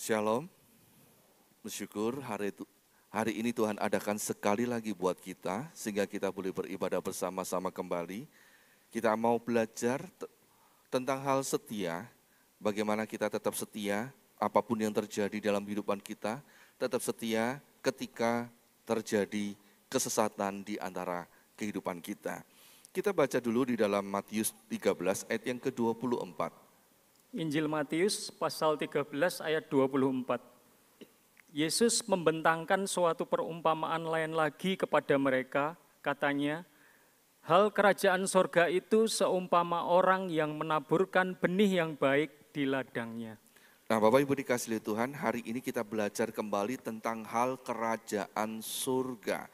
Shalom, bersyukur hari ini Tuhan adakan sekali lagi buat kita, sehingga kita boleh beribadah bersama-sama kembali. Kita mau belajar tentang hal setia, bagaimana kita tetap setia, apapun yang terjadi dalam kehidupan kita, tetap setia ketika terjadi kesesatan di antara kehidupan kita. Kita baca dulu di dalam Matius 13 ayat yang ke-24. Injil Matius pasal 13 ayat 24. Yesus membentangkan suatu perumpamaan lain lagi kepada mereka, katanya, hal kerajaan sorga itu seumpama orang yang menaburkan benih yang baik di ladangnya. Nah, Bapak Ibu dikasihi Tuhan, hari ini kita belajar kembali tentang hal kerajaan surga.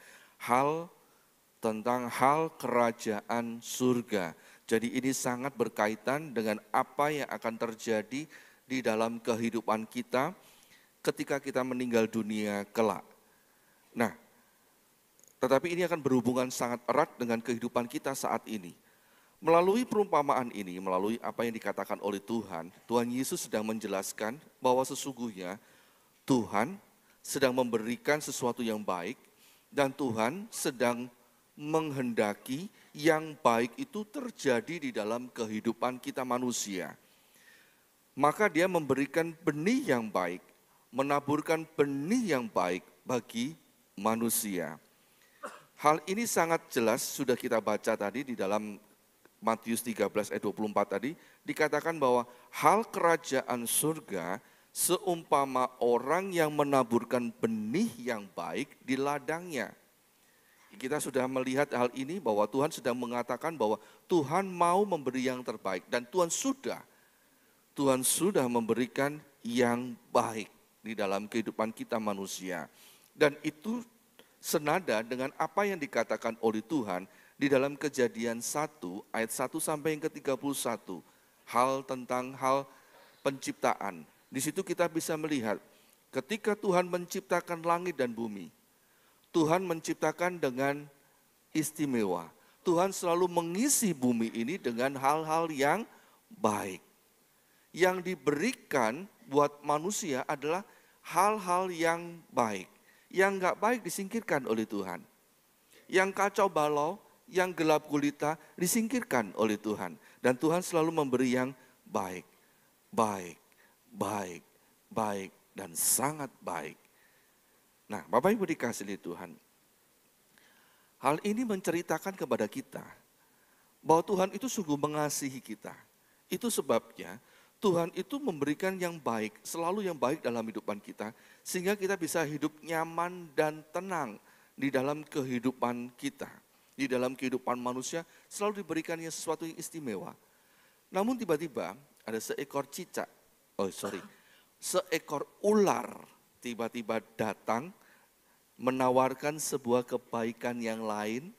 Tentang hal kerajaan surga. Jadi ini sangat berkaitan dengan apa yang akan terjadi di dalam kehidupan kita ketika kita meninggal dunia kelak. Nah, tetapi ini akan berhubungan sangat erat dengan kehidupan kita saat ini. Melalui perumpamaan ini, melalui apa yang dikatakan oleh Tuhan Yesus sedang menjelaskan bahwa sesungguhnya Tuhan sedang memberikan sesuatu yang baik dan Tuhan sedang menghendaki yang baik itu terjadi di dalam kehidupan kita manusia. Maka dia memberikan benih yang baik, menaburkan benih yang baik bagi manusia. Hal ini sangat jelas sudah kita baca tadi di dalam Matius 13 ayat 24 tadi, dikatakan bahwa hal kerajaan surga seumpama orang yang menaburkan benih yang baik di ladangnya. Kita sudah melihat hal ini bahwa Tuhan sedang mengatakan bahwa Tuhan mau memberi yang terbaik dan Tuhan sudah memberikan yang baik di dalam kehidupan kita manusia. Dan itu senada dengan apa yang dikatakan oleh Tuhan di dalam Kejadian 1 ayat 1 sampai yang ke-31. Tentang hal penciptaan. Di situ kita bisa melihat ketika Tuhan menciptakan langit dan bumi, Tuhan menciptakan dengan istimewa. Tuhan selalu mengisi bumi ini dengan hal-hal yang baik. Yang diberikan buat manusia adalah hal-hal yang baik. Yang enggak baik disingkirkan oleh Tuhan. Yang kacau balau, yang gelap gulita disingkirkan oleh Tuhan. Dan Tuhan selalu memberi yang baik, baik, baik, baik, dan sangat baik. Nah, Bapak Ibu dikasihi Tuhan, hal ini menceritakan kepada kita bahwa Tuhan itu sungguh mengasihi kita. Itu sebabnya Tuhan itu memberikan yang baik, selalu yang baik dalam kehidupan kita, sehingga kita bisa hidup nyaman dan tenang di dalam kehidupan kita. Di dalam kehidupan manusia selalu diberikannya sesuatu yang istimewa. Namun tiba-tiba ada seekor ular tiba-tiba datang menawarkan sebuah kebaikan yang lain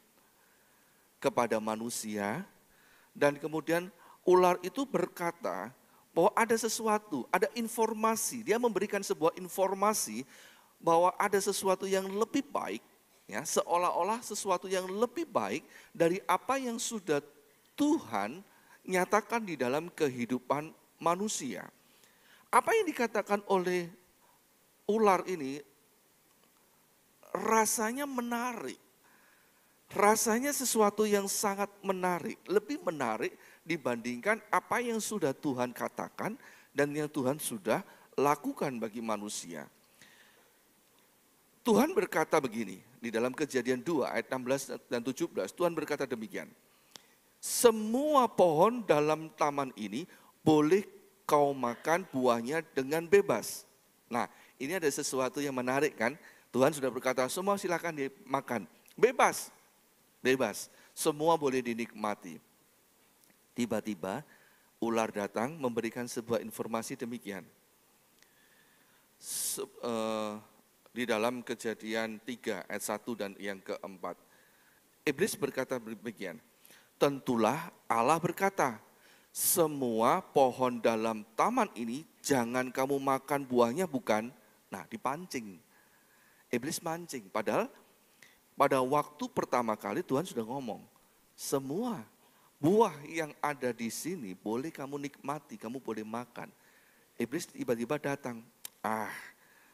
kepada manusia, dan kemudian ular itu berkata bahwa ada sesuatu, ada informasi, dia memberikan sebuah informasi bahwa ada sesuatu yang lebih baik, ya, seolah-olah sesuatu yang lebih baik dari apa yang sudah Tuhan nyatakan di dalam kehidupan manusia. Apa yang dikatakan oleh ular ini rasanya menarik. Rasanya sesuatu yang sangat menarik, lebih menarik dibandingkan apa yang sudah Tuhan katakan dan yang Tuhan sudah lakukan bagi manusia. Tuhan berkata begini, di dalam Kejadian 2 ayat 16 dan 17, Tuhan berkata demikian. Semua pohon dalam taman ini boleh kau makan buahnya dengan bebas. Nah, ini ada sesuatu yang menarik kan? Tuhan sudah berkata, semua silakan dimakan. Bebas, bebas. Semua boleh dinikmati. Tiba-tiba ular datang memberikan sebuah informasi demikian. Di dalam Kejadian 3 ayat 1 dan yang keempat. Iblis berkata demikian, tentulah Allah berkata, semua pohon dalam taman ini jangan kamu makan buahnya, bukan? Nah, dipancing. Iblis mancing, padahal pada waktu pertama kali Tuhan sudah ngomong, semua buah yang ada di sini boleh kamu nikmati, kamu boleh makan. Iblis tiba-tiba datang,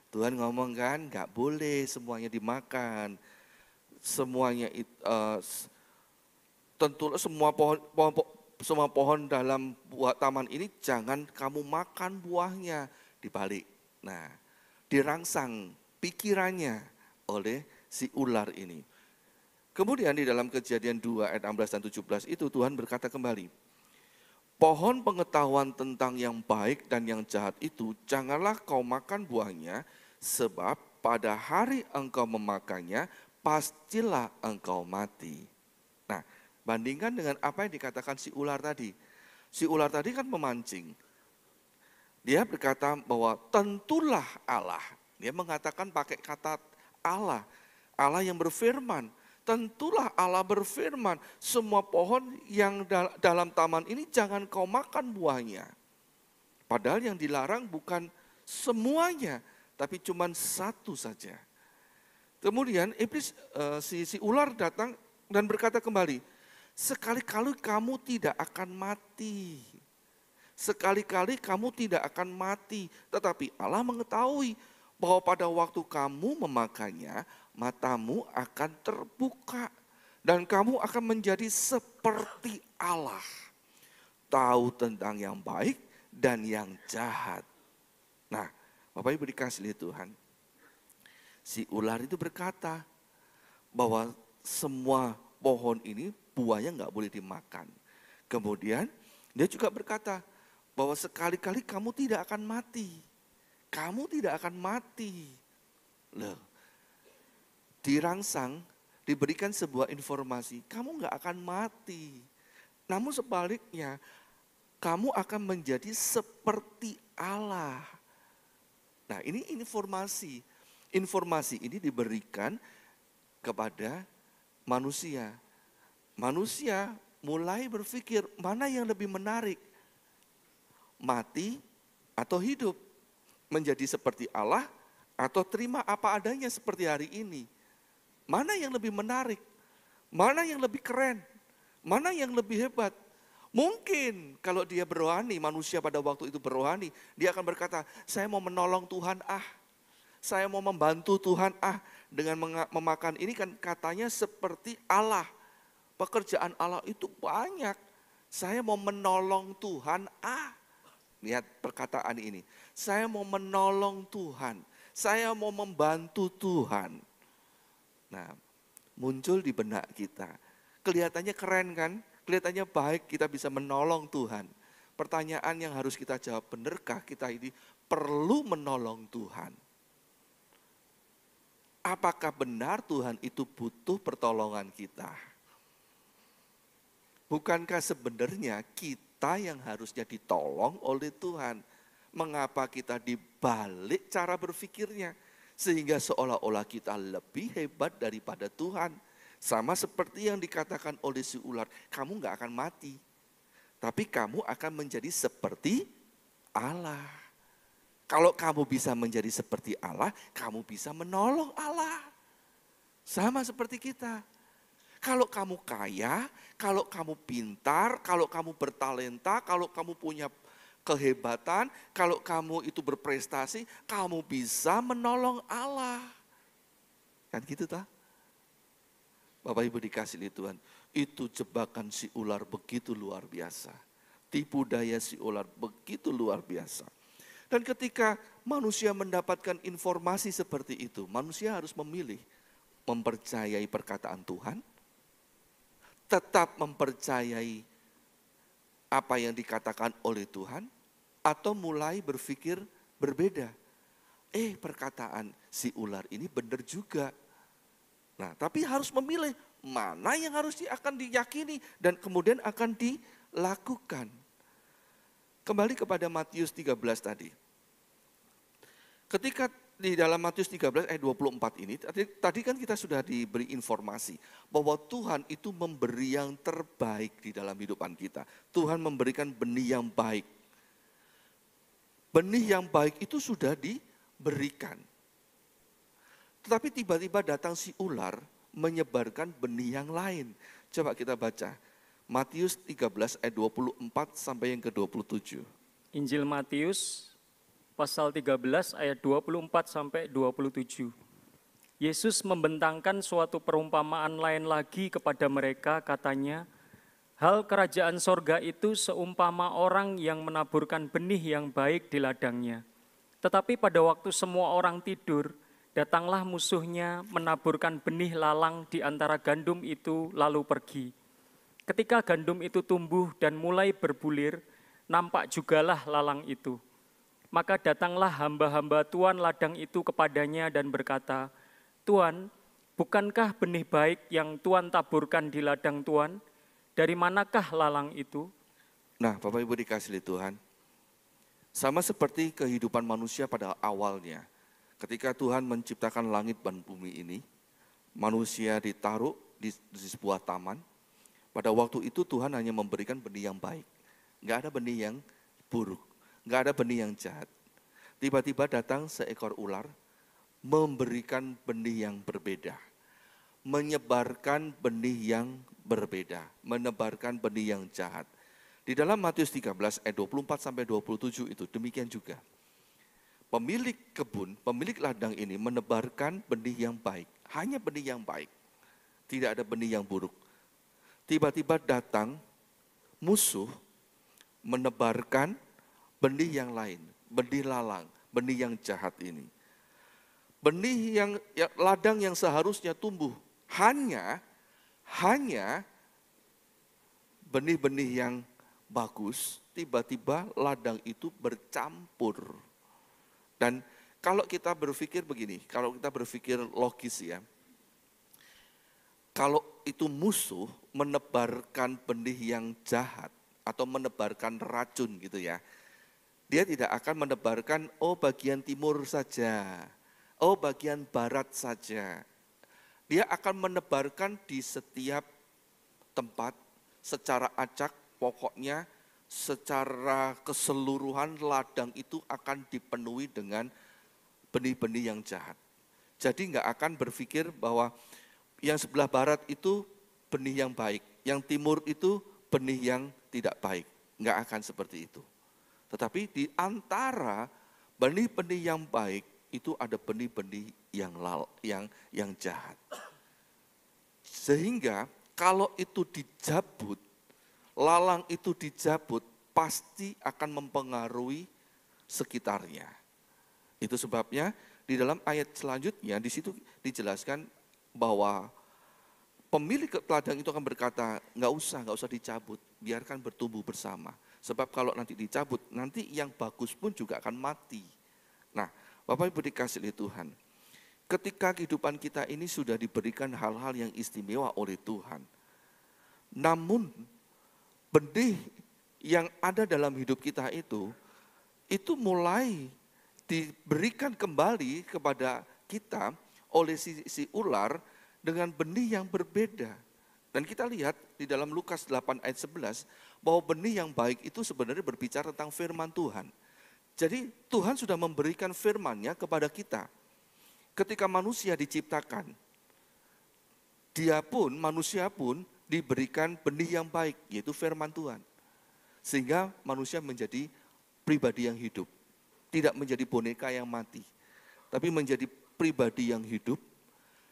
Tuhan ngomong kan, nggak boleh semuanya dimakan. Semuanya tentu semua pohon dalam buah taman ini jangan kamu makan buahnya. Dibalik. Nah, dirangsang pikirannya oleh si ular ini. Kemudian di dalam Kejadian 2 ayat 16 dan 17 itu Tuhan berkata kembali, pohon pengetahuan tentang yang baik dan yang jahat itu janganlah kau makan buahnya, sebab pada hari engkau memakannya pastilah engkau mati. Nah, bandingkan dengan apa yang dikatakan si ular tadi. Si ular tadi kan memancing. Dia berkata bahwa tentulah Allah. Dia mengatakan pakai kata Allah. Allah yang berfirman. Tentulah Allah berfirman, semua pohon yang dalam taman ini jangan kau makan buahnya. Padahal yang dilarang bukan semuanya, tapi cuma satu saja. Kemudian iblis, si ular datang dan berkata kembali, sekali-kali kamu tidak akan mati. Sekali-kali kamu tidak akan mati, tetapi Allah mengetahui bahwa pada waktu kamu memakannya, matamu akan terbuka dan kamu akan menjadi seperti Allah. Tahu tentang yang baik dan yang jahat. Nah, Bapak Ibu dikasihi Tuhan, si ular itu berkata bahwa semua pohon ini buahnya nggak boleh dimakan. Kemudian dia juga berkata bahwa sekali-kali kamu tidak akan mati. Kamu tidak akan mati. Loh, dirangsang, diberikan sebuah informasi, kamu nggak akan mati. Namun sebaliknya, kamu akan menjadi seperti Allah. Nah, ini informasi. Informasi ini diberikan kepada manusia. Manusia mulai berpikir mana yang lebih menarik, mati atau hidup, menjadi seperti Allah atau terima apa adanya seperti hari ini. Mana yang lebih menarik, mana yang lebih keren, mana yang lebih hebat. Mungkin kalau dia berrohani, manusia pada waktu itu berrohani, dia akan berkata, saya mau menolong Tuhan saya mau membantu Tuhan dengan memakan ini kan katanya seperti Allah. Pekerjaan Allah itu banyak. Saya mau menolong Tuhan Lihat perkataan ini. Saya mau menolong Tuhan. Saya mau membantu Tuhan. Nah, muncul di benak kita. Kelihatannya keren kan? Kelihatannya baik kita bisa menolong Tuhan. Pertanyaan yang harus kita jawab, benarkah kita ini perlu menolong Tuhan? Apakah benar Tuhan itu butuh pertolongan kita? Bukankah sebenarnya kita yang harusnya ditolong oleh Tuhan? Mengapa kita dibalik cara berpikirnya? Sehingga seolah-olah kita lebih hebat daripada Tuhan. Sama seperti yang dikatakan oleh si ular, kamu gak akan mati. Tapi kamu akan menjadi seperti Allah. Kalau kamu bisa menjadi seperti Allah, kamu bisa menolong Allah. Sama seperti kita. Kalau kamu kaya, kalau kamu pintar, kalau kamu bertalenta, kalau kamu punya kehebatan, kalau kamu itu berprestasi, kamu bisa menolong Allah. Kan gitu tak? Bapak Ibu dikasihi Tuhan, itu jebakan si ular begitu luar biasa. Tipu daya si ular begitu luar biasa. Dan ketika manusia mendapatkan informasi seperti itu, manusia harus memilih mempercayai perkataan Tuhan, tetap mempercayai apa yang dikatakan oleh Tuhan, atau mulai berpikir berbeda. Perkataan si ular ini benar juga. Nah, tapi harus memilih mana yang akan diyakini dan kemudian akan dilakukan. Kembali kepada Matius 13 tadi. Ketika di dalam Matius 13 ayat 24 ini, tadi kan kita sudah diberi informasi bahwa Tuhan itu memberi yang terbaik di dalam hidupan kita. Tuhan memberikan benih yang baik. Benih yang baik itu sudah diberikan. Tetapi tiba-tiba datang si ular menyebarkan benih yang lain. Coba kita baca Matius 13 ayat 24 sampai yang ke-27. Injil Matius pasal 13 ayat 24 sampai 27. Yesus membentangkan suatu perumpamaan lain lagi kepada mereka, katanya, hal kerajaan sorga itu seumpama orang yang menaburkan benih yang baik di ladangnya. Tetapi pada waktu semua orang tidur, datanglah musuhnya menaburkan benih lalang di antara gandum itu lalu pergi. Ketika gandum itu tumbuh dan mulai berbulir, nampak jugalah lalang itu. Maka datanglah hamba-hamba tuan ladang itu kepadanya dan berkata, Tuan, bukankah benih baik yang Tuan taburkan di ladang Tuan? Dari manakah lalang itu? Nah, Bapak Ibu dikasihi Tuhan, sama seperti kehidupan manusia pada awalnya, ketika Tuhan menciptakan langit dan bumi ini, manusia ditaruh di sebuah taman. Pada waktu itu Tuhan hanya memberikan benih yang baik. Nggak ada benih yang buruk, nggak ada benih yang jahat. Tiba-tiba datang seekor ular, memberikan benih yang berbeda. Menyebarkan benih yang berbeda, menebarkan benih yang jahat. Di dalam Matius 13 ayat 24 sampai 27 itu demikian juga. Pemilik kebun, pemilik ladang ini menebarkan benih yang baik, hanya benih yang baik. Tidak ada benih yang buruk. Tiba-tiba datang musuh menebarkan benih yang lain, benih lalang, benih yang jahat ini. Benih ladang yang seharusnya tumbuh hanya benih-benih yang bagus, tiba-tiba ladang itu bercampur. Dan kalau kita berpikir begini, kalau kita berpikir logis ya, kalau itu musuh menebarkan benih yang jahat atau menebarkan racun gitu ya, dia tidak akan menebarkan bagian timur saja, bagian barat saja. Dia akan menebarkan di setiap tempat secara acak, pokoknya secara keseluruhan ladang itu akan dipenuhi dengan benih-benih yang jahat. Jadi nggak akan berpikir bahwa yang sebelah barat itu benih yang baik, yang timur itu benih yang tidak baik. Nggak akan seperti itu. Tetapi di antara benih-benih yang baik itu ada benih-benih yang jahat. Sehingga kalau itu dijabut, lalang itu dijabut, pasti akan mempengaruhi sekitarnya. Itu sebabnya di dalam ayat selanjutnya di situ dijelaskan bahwa pemilik ladang itu akan berkata, nggak usah dicabut, biarkan bertumbuh bersama. Sebab kalau nanti dicabut, nanti yang bagus pun juga akan mati. Nah, Bapak Ibu dikasihi Tuhan, ketika kehidupan kita ini sudah diberikan hal-hal yang istimewa oleh Tuhan, namun benih yang ada dalam hidup kita itu mulai diberikan kembali kepada kita oleh si ular dengan benih yang berbeda. Dan kita lihat di dalam Lukas 8 ayat 11 bahwa benih yang baik itu sebenarnya berbicara tentang firman Tuhan. Jadi Tuhan sudah memberikan firman-Nya kepada kita. Ketika manusia diciptakan, manusia pun diberikan benih yang baik, yaitu firman Tuhan. Sehingga manusia menjadi pribadi yang hidup. Tidak menjadi boneka yang mati, tapi menjadi pribadi yang hidup.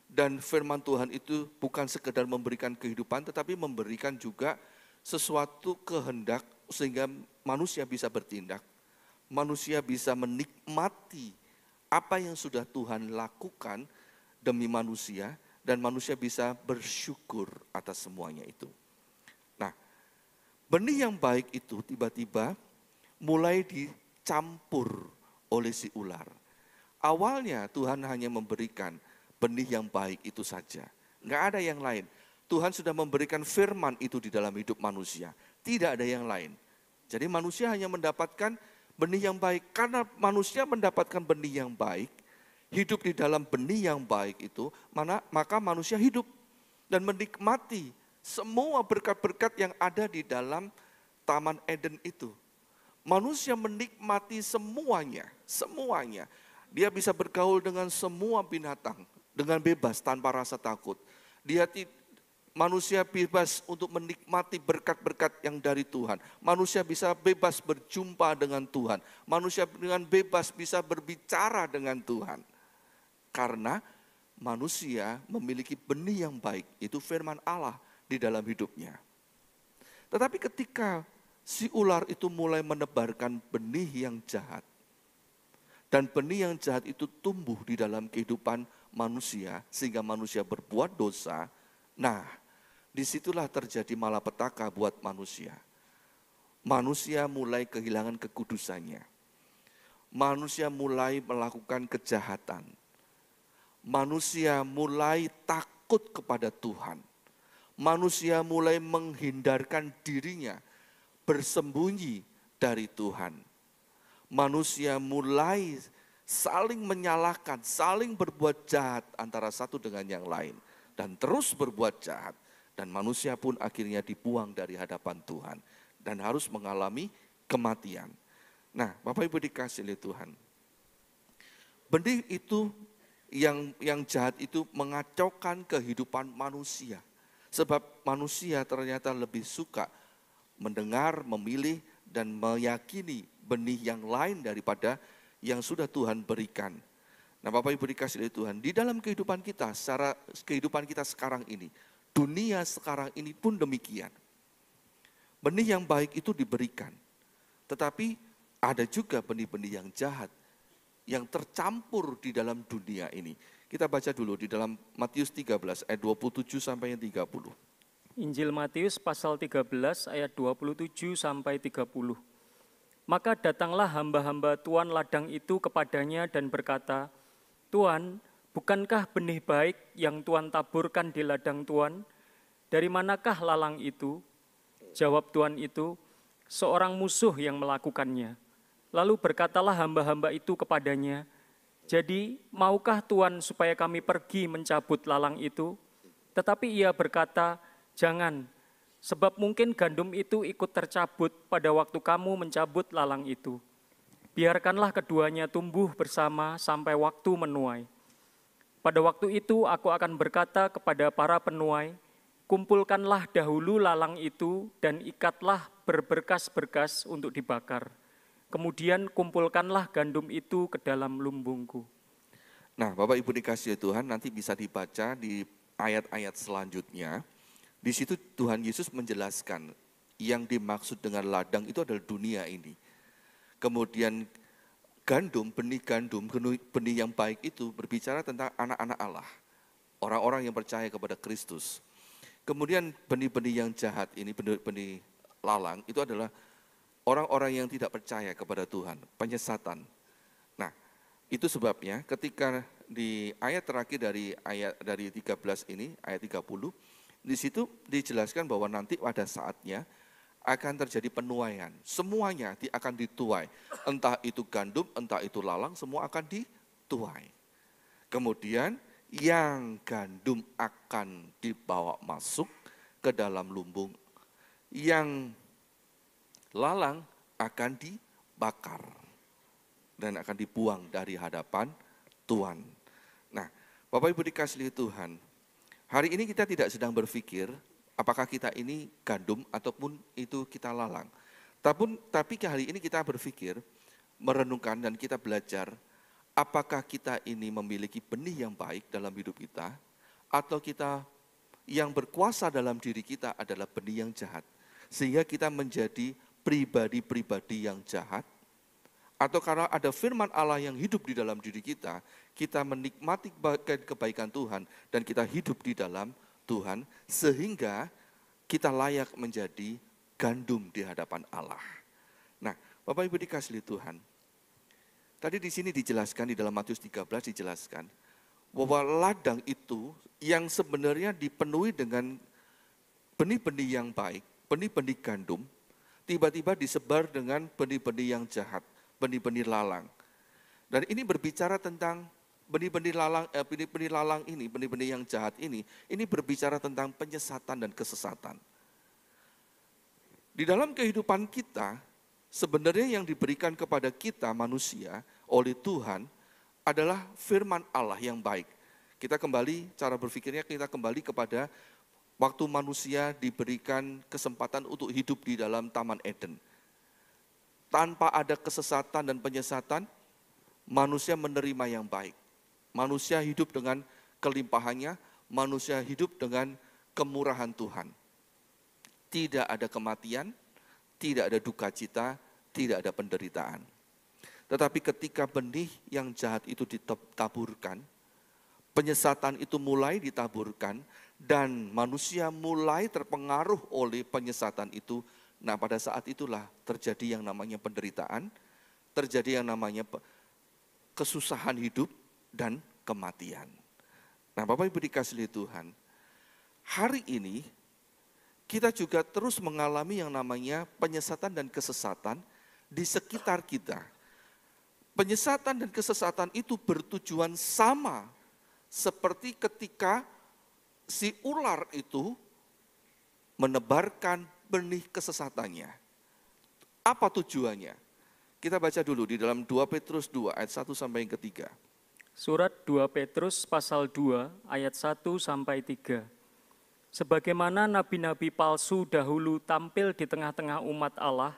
Dan firman Tuhan itu bukan sekedar memberikan kehidupan, tetapi memberikan juga sesuatu kehendak sehingga manusia bisa bertindak. Manusia bisa menikmati apa yang sudah Tuhan lakukan demi manusia, dan manusia bisa bersyukur atas semuanya itu. Nah, benih yang baik itu tiba-tiba mulai dicampur oleh si ular. Awalnya Tuhan hanya memberikan benih yang baik itu saja. Enggak ada yang lain. Tuhan sudah memberikan firman itu di dalam hidup manusia. Tidak ada yang lain. Jadi manusia hanya mendapatkan benih yang baik. Karena manusia mendapatkan benih yang baik, hidup di dalam benih yang baik itu, maka manusia hidup dan menikmati semua berkat-berkat yang ada di dalam Taman Eden itu. Manusia menikmati semuanya. Dia bisa bergaul dengan semua binatang dengan bebas tanpa rasa takut. manusia bebas untuk menikmati berkat-berkat yang dari Tuhan. Manusia bisa bebas berjumpa dengan Tuhan. Manusia dengan bebas bisa berbicara dengan Tuhan. Karena manusia memiliki benih yang baik, itu firman Allah di dalam hidupnya. Tetapi ketika si ular itu mulai menebarkan benih yang jahat, dan benih yang jahat itu tumbuh di dalam kehidupan manusia, sehingga manusia berbuat dosa, nah disitulah terjadi malapetaka buat manusia. Manusia mulai kehilangan kekudusannya. Manusia mulai melakukan kejahatan. Manusia mulai takut kepada Tuhan. Manusia mulai menghindarkan dirinya, bersembunyi dari Tuhan. Manusia mulai saling menyalahkan, saling berbuat jahat antara satu dengan yang lain. Dan terus berbuat jahat. Dan manusia pun akhirnya dibuang dari hadapan Tuhan. Dan harus mengalami kematian. Nah, Bapak Ibu dikasih oleh Tuhan. Benih itu yang jahat itu mengacaukan kehidupan manusia. Sebab manusia ternyata lebih suka mendengar, memilih, dan meyakini benih yang lain daripada yang sudah Tuhan berikan. Nah, Bapak Ibu dikasih oleh Tuhan, di dalam kehidupan kita, secara kehidupan kita sekarang ini, dunia sekarang ini pun demikian. Benih yang baik itu diberikan, tetapi ada juga benih-benih yang jahat yang tercampur di dalam dunia ini. Kita baca dulu di dalam Matius 13 ayat 27 sampai 30. Injil Matius pasal 13 ayat 27 sampai 30. Maka datanglah hamba-hamba tuan ladang itu kepadanya dan berkata, Tuan, bukankah benih baik yang Tuan taburkan di ladang Tuan? Dari manakah lalang itu? Jawab tuan itu, seorang musuh yang melakukannya. Lalu berkatalah hamba-hamba itu kepadanya, jadi maukah Tuan supaya kami pergi mencabut lalang itu? Tetapi ia berkata, jangan, sebab mungkin gandum itu ikut tercabut pada waktu kamu mencabut lalang itu. Biarkanlah keduanya tumbuh bersama sampai waktu menuai. Pada waktu itu aku akan berkata kepada para penuai, kumpulkanlah dahulu lalang itu dan ikatlah berberkas-berkas untuk dibakar. Kemudian kumpulkanlah gandum itu ke dalam lumbungku. Nah, Bapak Ibu dikasih Tuhan, nanti bisa dibaca di ayat-ayat selanjutnya. Di situ Tuhan Yesus menjelaskan yang dimaksud dengan ladang itu adalah dunia ini. Kemudian gandum, benih yang baik itu berbicara tentang anak-anak Allah. Orang-orang yang percaya kepada Kristus. Kemudian benih-benih yang jahat ini, benih-benih lalang, itu adalah orang-orang yang tidak percaya kepada Tuhan, penyesatan. Nah, itu sebabnya ketika di ayat terakhir dari 13 ini, ayat 30, di situ dijelaskan bahwa nanti pada saatnya akan terjadi penuaian. Semuanya akan dituai. Entah itu gandum, entah itu lalang, semua akan dituai. Kemudian yang gandum akan dibawa masuk ke dalam lumbung, yang lalang akan dibakar dan akan dibuang dari hadapan Tuhan. Nah, Bapak Ibu dikasihi Tuhan, hari ini kita tidak sedang berpikir apakah kita ini gandum ataupun itu kita lalang. Tapi hari ini kita berpikir, merenungkan dan kita belajar, apakah kita ini memiliki benih yang baik dalam hidup kita, atau kita yang berkuasa dalam diri kita adalah benih yang jahat. Sehingga kita menjadi pribadi-pribadi yang jahat, atau karena ada firman Allah yang hidup di dalam diri kita, kita menikmati kebaikan Tuhan dan kita hidup di dalam Tuhan, sehingga kita layak menjadi gandum di hadapan Allah. Nah, Bapak Ibu dikasihi Tuhan, tadi di sini dijelaskan, di dalam Matius 13 dijelaskan, bahwa ladang itu yang sebenarnya dipenuhi dengan benih-benih yang baik, benih-benih gandum, tiba-tiba disebar dengan benih-benih yang jahat, benih-benih lalang. Dan ini berbicara tentang benih-benih lalang ini, benih-benih yang jahat ini berbicara tentang penyesatan dan kesesatan. Di dalam kehidupan kita, sebenarnya yang diberikan kepada kita manusia oleh Tuhan adalah firman Allah yang baik. Kita kembali, cara berpikirnya kita kembali kepada waktu manusia diberikan kesempatan untuk hidup di dalam Taman Eden. Tanpa ada kesesatan dan penyesatan, manusia menerima yang baik. Manusia hidup dengan kelimpahannya, manusia hidup dengan kemurahan Tuhan. Tidak ada kematian, tidak ada duka cita, tidak ada penderitaan. Tetapi ketika benih yang jahat itu ditaburkan, penyesatan itu mulai ditaburkan, dan manusia mulai terpengaruh oleh penyesatan itu. Nah, pada saat itulah terjadi yang namanya penderitaan, terjadi yang namanya kesusahan hidup dan kematian. Nah, Bapak Ibu dikasihi Tuhan, hari ini kita juga terus mengalami yang namanya penyesatan dan kesesatan di sekitar kita. Penyesatan dan kesesatan itu bertujuan sama seperti ketika si ular itu menebarkan benih kesesatannya. Apa tujuannya? Kita baca dulu di dalam 2 Petrus 2 ayat 1 sampai yang ketiga. Surat 2 Petrus pasal 2 ayat 1 sampai 3. Sebagaimana nabi-nabi palsu dahulu tampil di tengah-tengah umat Allah,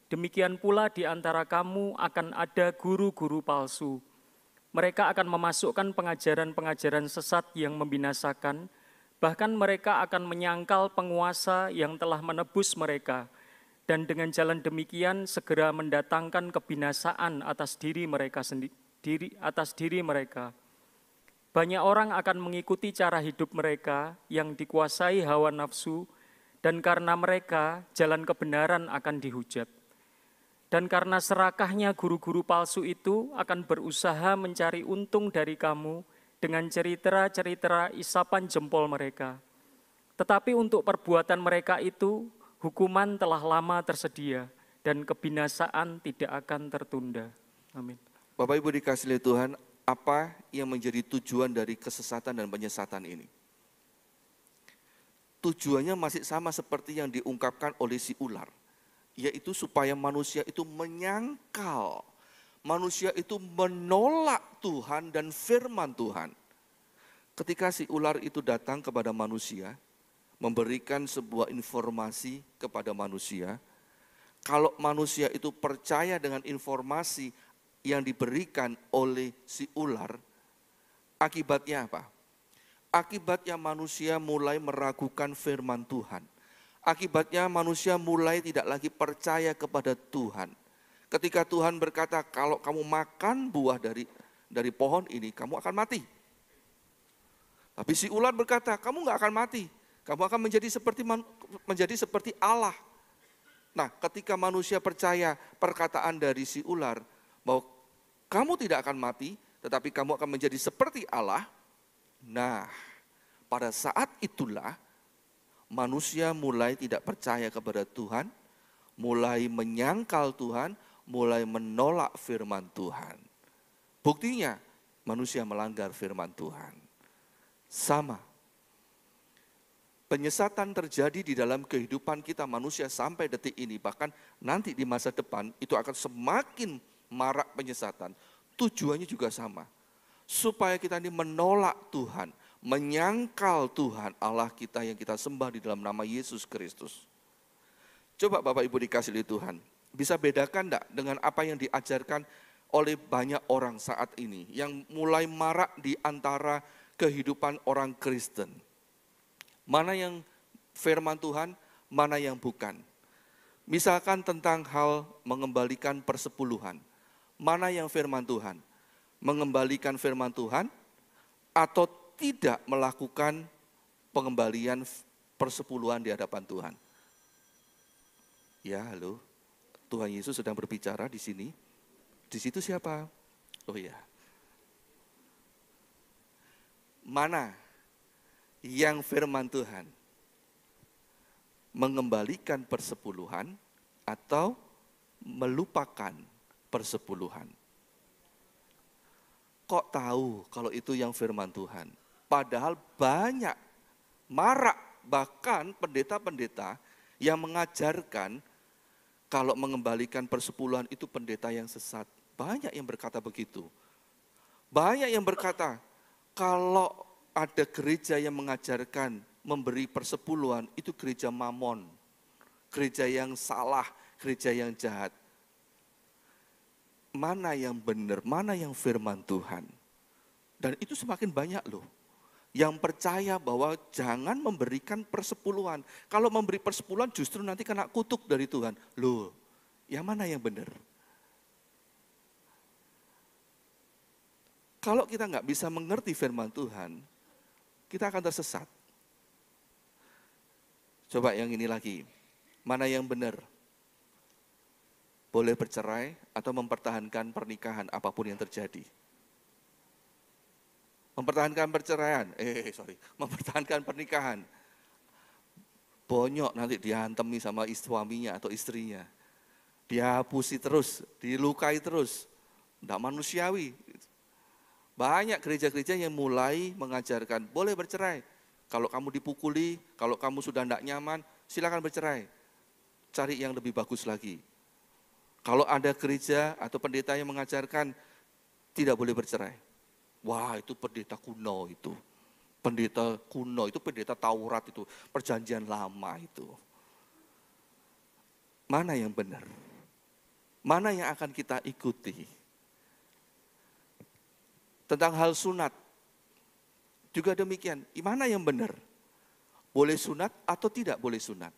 demikian pula di antara kamu akan ada guru-guru palsu. Mereka akan memasukkan pengajaran-pengajaran sesat yang membinasakan, bahkan mereka akan menyangkal penguasa yang telah menebus mereka, dan dengan jalan demikian segera mendatangkan kebinasaan atas diri mereka sendiri, Banyak orang akan mengikuti cara hidup mereka yang dikuasai hawa nafsu, dan karena mereka jalan kebenaran akan dihujat. Dan karena serakahnya guru-guru palsu itu akan berusaha mencari untung dari kamu dengan cerita-cerita isapan jempol mereka. Tetapi untuk perbuatan mereka itu, hukuman telah lama tersedia dan kebinasaan tidak akan tertunda. Amin. Bapak Ibu dikasihi Tuhan, apa yang menjadi tujuan dari kesesatan dan penyesatan ini? Tujuannya masih sama seperti yang diungkapkan oleh si ular, yaitu supaya manusia itu menyangkal, manusia itu menolak Tuhan dan firman Tuhan. Ketika si ular itu datang kepada manusia, memberikan sebuah informasi kepada manusia, kalau manusia itu percaya dengan informasi yang diberikan oleh si ular, akibatnya apa? Akibatnya manusia mulai meragukan firman Tuhan. Akibatnya manusia mulai tidak lagi percaya kepada Tuhan. Ketika Tuhan berkata, kalau kamu makan buah dari pohon ini, kamu akan mati. Tapi si ular berkata, kamu nggak akan mati. Kamu akan menjadi seperti Allah. Nah, ketika manusia percaya perkataan dari si ular, bahwa kamu tidak akan mati, tetapi kamu akan menjadi seperti Allah. Nah, pada saat itulah manusia mulai tidak percaya kepada Tuhan, mulai menyangkal Tuhan, mulai menolak firman Tuhan. Buktinya, manusia melanggar firman Tuhan. Sama. Penyesatan terjadi di dalam kehidupan kita manusia sampai detik ini, bahkan nanti di masa depan itu akan semakin marak penyesatan. Tujuannya juga sama, supaya kita ini menolak Tuhan, menyangkal Tuhan Allah kita yang kita sembah di dalam nama Yesus Kristus. Coba Bapak Ibu dikasihi Tuhan, bisa bedakan enggak dengan apa yang diajarkan oleh banyak orang saat ini yang mulai marak di antara kehidupan orang Kristen? Mana yang firman Tuhan, mana yang bukan. Misalkan tentang hal mengembalikan persepuluhan. Mana yang firman Tuhan? Mengembalikan firman Tuhan atau tidak melakukan pengembalian persepuluhan di hadapan Tuhan? Ya, halo. Tuhan Yesus sedang berbicara di sini. Di situ siapa? Oh ya. Mana yang firman Tuhan? Mengembalikan persepuluhan atau melupakan persepuluhan? Kok tahu kalau itu yang firman Tuhan? Padahal banyak, marak bahkan pendeta-pendeta yang mengajarkan kalau mengembalikan persepuluhan itu pendeta yang sesat. Banyak yang berkata begitu. Banyak yang berkata kalau ada gereja yang mengajarkan memberi persepuluhan itu gereja mamon, gereja yang salah, gereja yang jahat. Mana yang benar, mana yang firman Tuhan. Dan itu semakin banyak loh yang percaya bahwa jangan memberikan persepuluhan. Kalau memberi persepuluhan justru nanti kena kutuk dari Tuhan. Loh, yang mana yang benar? Kalau kita nggak bisa mengerti firman Tuhan, kita akan tersesat. Coba yang ini lagi, mana yang benar? Boleh bercerai atau mempertahankan pernikahan apapun yang terjadi. Mempertahankan perceraian, mempertahankan pernikahan. Bonyok nanti dihantemi sama suaminya atau istrinya. Dihapusi terus, dilukai terus. Tidak manusiawi. Banyak gereja-gereja yang mulai mengajarkan, boleh bercerai. Kalau kamu dipukuli, kalau kamu sudah tidak nyaman, silakan bercerai. Cari yang lebih bagus lagi. Kalau ada gereja atau pendeta yang mengajarkan, tidak boleh bercerai. Wah, itu pendeta kuno itu. Pendeta kuno, itu pendeta Taurat itu. Perjanjian lama itu. Mana yang benar? Mana yang akan kita ikuti? Tentang hal sunat, juga demikian. Mana yang benar? Boleh sunat atau tidak boleh sunat?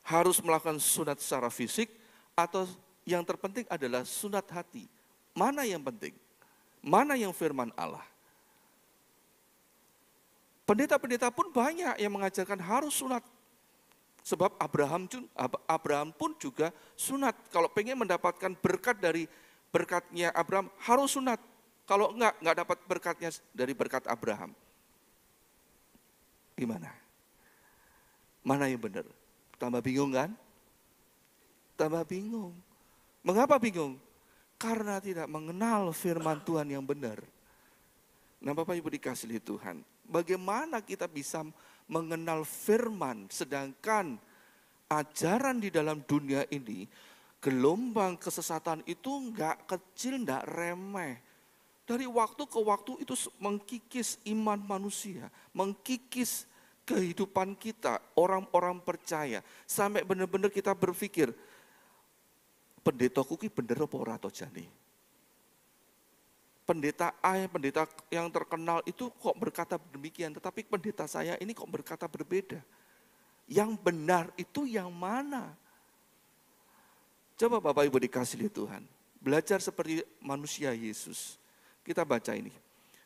Harus melakukan sunat secara fisik atau yang terpenting adalah sunat hati? Mana yang penting? Mana yang firman Allah? Pendeta-pendeta pun banyak yang mengajarkan harus sunat. Sebab Abraham pun juga sunat. Kalau pengen mendapatkan berkat dari berkatnya Abraham, harus sunat. Kalau enggak dapat berkatnya dari berkat Abraham. Gimana? Mana yang benar? Tambah bingung kan? Tambah bingung. Mengapa bingung? Karena tidak mengenal firman Tuhan yang benar. Nah, Bapak Ibu dikasihi Tuhan, bagaimana kita bisa mengenal firman sedangkan ajaran di dalam dunia ini, gelombang kesesatan itu enggak kecil, enggak remeh. Dari waktu ke waktu itu mengkikis iman manusia, mengkikis kehidupan kita, orang-orang percaya. Sampai benar-benar kita berpikir, pendeta kuki bener apa ora to jane? Pendeta A, pendeta yang terkenal itu kok berkata demikian, tetapi pendeta saya ini kok berkata berbeda. Yang benar itu yang mana? Coba Bapak Ibu dikasihi Tuhan, belajar seperti manusia Yesus. Kita baca ini,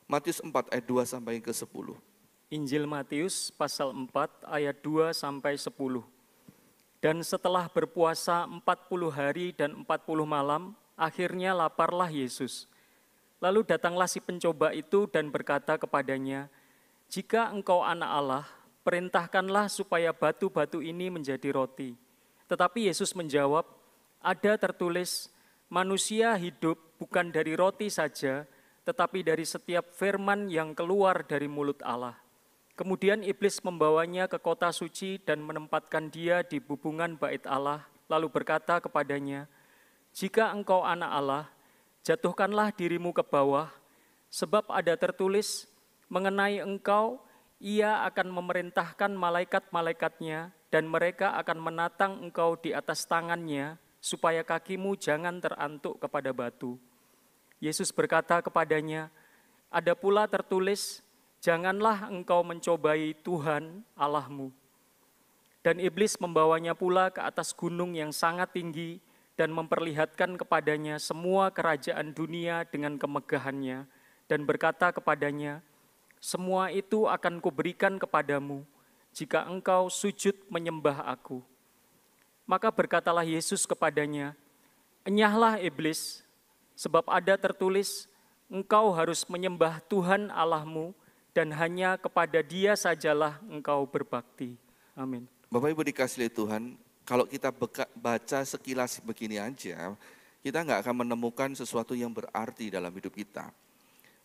Matius 4 ayat 2 sampai ke 10. Injil Matius pasal 4 ayat 2 sampai 10. Dan setelah berpuasa 40 hari dan 40 malam, akhirnya laparlah Yesus. Lalu datanglah si pencoba itu dan berkata kepadanya, "Jika engkau anak Allah, perintahkanlah supaya batu-batu ini menjadi roti." Tetapi Yesus menjawab, "Ada tertulis, manusia hidup bukan dari roti saja, tetapi dari setiap firman yang keluar dari mulut Allah." Kemudian iblis membawanya ke kota suci dan menempatkan dia di bubungan bait Allah, lalu berkata kepadanya, "Jika engkau anak Allah, jatuhkanlah dirimu ke bawah, sebab ada tertulis, mengenai engkau, ia akan memerintahkan malaikat-malaikatnya, dan mereka akan menatang engkau di atas tangannya, supaya kakimu jangan terantuk kepada batu." Yesus berkata kepadanya, "Ada pula tertulis, janganlah engkau mencobai Tuhan Allahmu." Dan iblis membawanya pula ke atas gunung yang sangat tinggi dan memperlihatkan kepadanya semua kerajaan dunia dengan kemegahannya dan berkata kepadanya, "Semua itu akan kuberikan kepadamu jika engkau sujud menyembah aku." Maka berkatalah Yesus kepadanya, "Enyahlah iblis, sebab ada tertulis, engkau harus menyembah Tuhan Allahmu, dan hanya kepada Dia sajalah engkau berbakti." Amin. Bapak Ibu dikasihi Tuhan, kalau kita baca sekilas begini aja, kita nggak akan menemukan sesuatu yang berarti dalam hidup kita.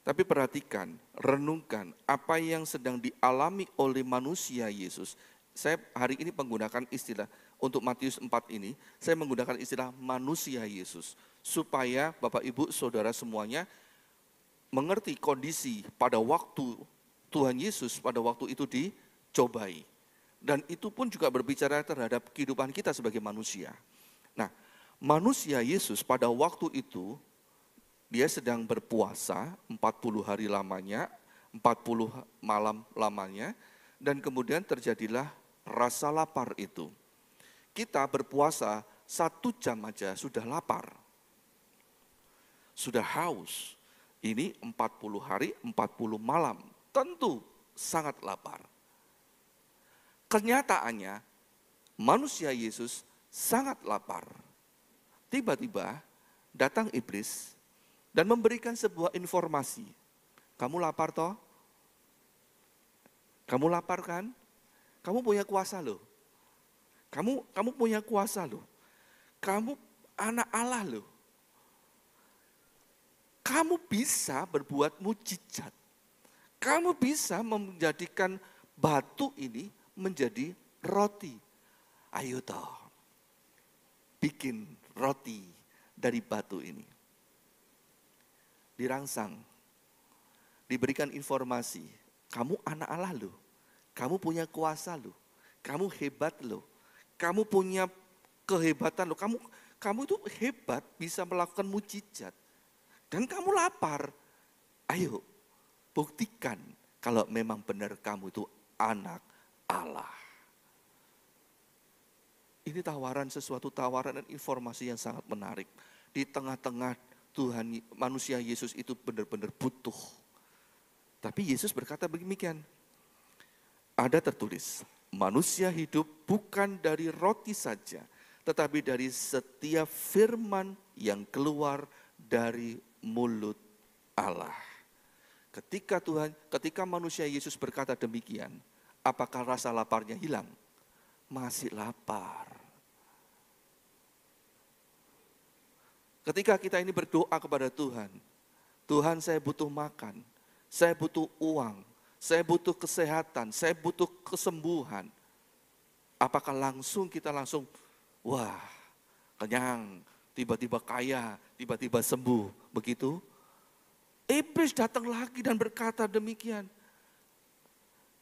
Tapi perhatikan, renungkan apa yang sedang dialami oleh manusia Yesus. Saya hari ini menggunakan istilah, untuk Matius 4 ini, saya menggunakan istilah manusia Yesus. Supaya Bapak Ibu Saudara semuanya mengerti kondisi pada waktu Tuhan Yesus pada waktu itu di cobai. Dan itu pun juga berbicara terhadap kehidupan kita sebagai manusia. Nah, manusia Yesus pada waktu itu, dia sedang berpuasa 40 hari lamanya, 40 malam lamanya, dan kemudian terjadilah rasa lapar itu. Kita berpuasa 1 jam aja sudah lapar, sudah haus. Ini 40 hari, 40 malam, tentu sangat lapar. Kenyataannya, manusia Yesus sangat lapar. Tiba-tiba datang iblis dan memberikan sebuah informasi. Kamu lapar toh? Kamu lapar kan? Kamu punya kuasa loh. Kamu punya kuasa loh. Kamu anak Allah loh. Kamu bisa berbuat mujizat. Kamu bisa menjadikan batu ini menjadi roti. Ayo toh, bikin roti dari batu ini. Dirangsang, diberikan informasi, kamu anak Allah loh, kamu punya kuasa loh, kamu hebat loh, kamu punya kehebatan loh, kamu itu hebat bisa melakukan mujizat. Dan kamu lapar, ayo buktikan kalau memang benar kamu itu anak Allah. Ini sesuatu tawaran dan informasi yang sangat menarik. Di tengah-tengah Tuhan, manusia Yesus itu benar-benar butuh. Tapi Yesus berkata demikian. Ada tertulis, manusia hidup bukan dari roti saja, tetapi dari setiap firman yang keluar dari mulut Allah. Ketika manusia Yesus berkata demikian, apakah rasa laparnya hilang? Masih lapar. Ketika kita ini berdoa kepada Tuhan, Tuhan saya butuh makan, saya butuh uang, saya butuh kesehatan, saya butuh kesembuhan. Apakah kita langsung, wah kenyang, tiba-tiba kaya, tiba-tiba sembuh, begitu? Iblis datang lagi dan berkata demikian.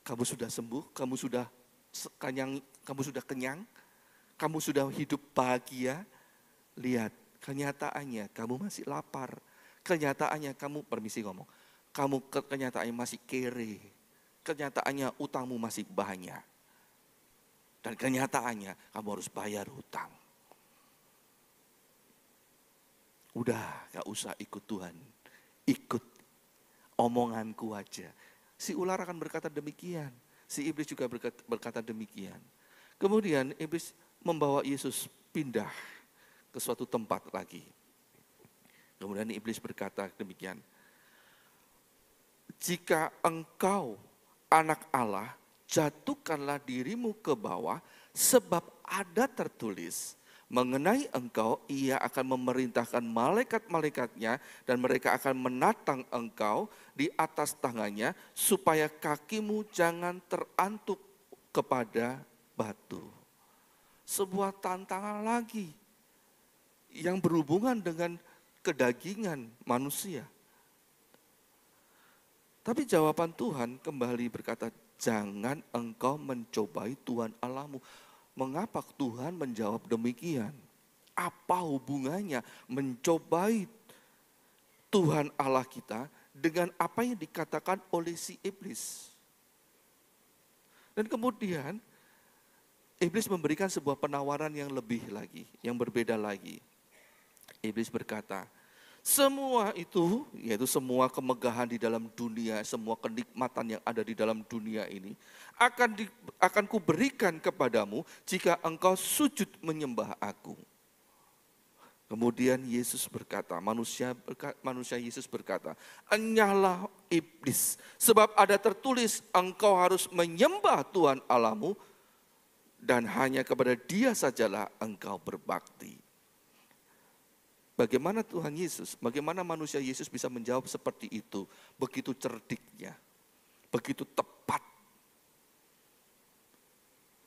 Kamu sudah sembuh, kamu sudah kenyang, kamu sudah hidup bahagia. Lihat, kenyataannya kamu masih lapar. Kenyataannya kenyataannya masih kere. Kenyataannya utangmu masih banyak. Dan kenyataannya kamu harus bayar hutang. Udah, gak usah ikut Tuhan. Ikut omonganku aja. Si ular akan berkata demikian. Si iblis juga berkata demikian. Kemudian iblis membawa Yesus pindah ke suatu tempat lagi. Kemudian iblis berkata demikian. Jika engkau anak Allah, jatuhkanlah dirimu ke bawah, sebab ada tertulis, mengenai engkau, ia akan memerintahkan malaikat-malaikatnya dan mereka akan menatang engkau di atas tangannya supaya kakimu jangan terantuk kepada batu. Sebuah tantangan lagi yang berhubungan dengan kedagingan manusia. Tapi jawaban Tuhan kembali berkata, jangan engkau mencobai Tuhan Allahmu. Mengapa Tuhan menjawab demikian? Apa hubungannya mencobai Tuhan Allah kita dengan apa yang dikatakan oleh si iblis? Dan kemudian iblis memberikan sebuah penawaran yang lebih lagi, yang berbeda lagi. Iblis berkata, semua itu, yaitu semua kemegahan di dalam dunia, semua kenikmatan yang ada di dalam dunia ini, akan kuberikan kepadamu jika engkau sujud menyembah aku. Kemudian Yesus berkata, manusia Yesus berkata, enyahlah iblis, sebab ada tertulis engkau harus menyembah Tuhan Allahmu, dan hanya kepada Dia sajalah engkau berbakti. Bagaimana Tuhan Yesus, bagaimana manusia Yesus bisa menjawab seperti itu, begitu cerdiknya, begitu tepat.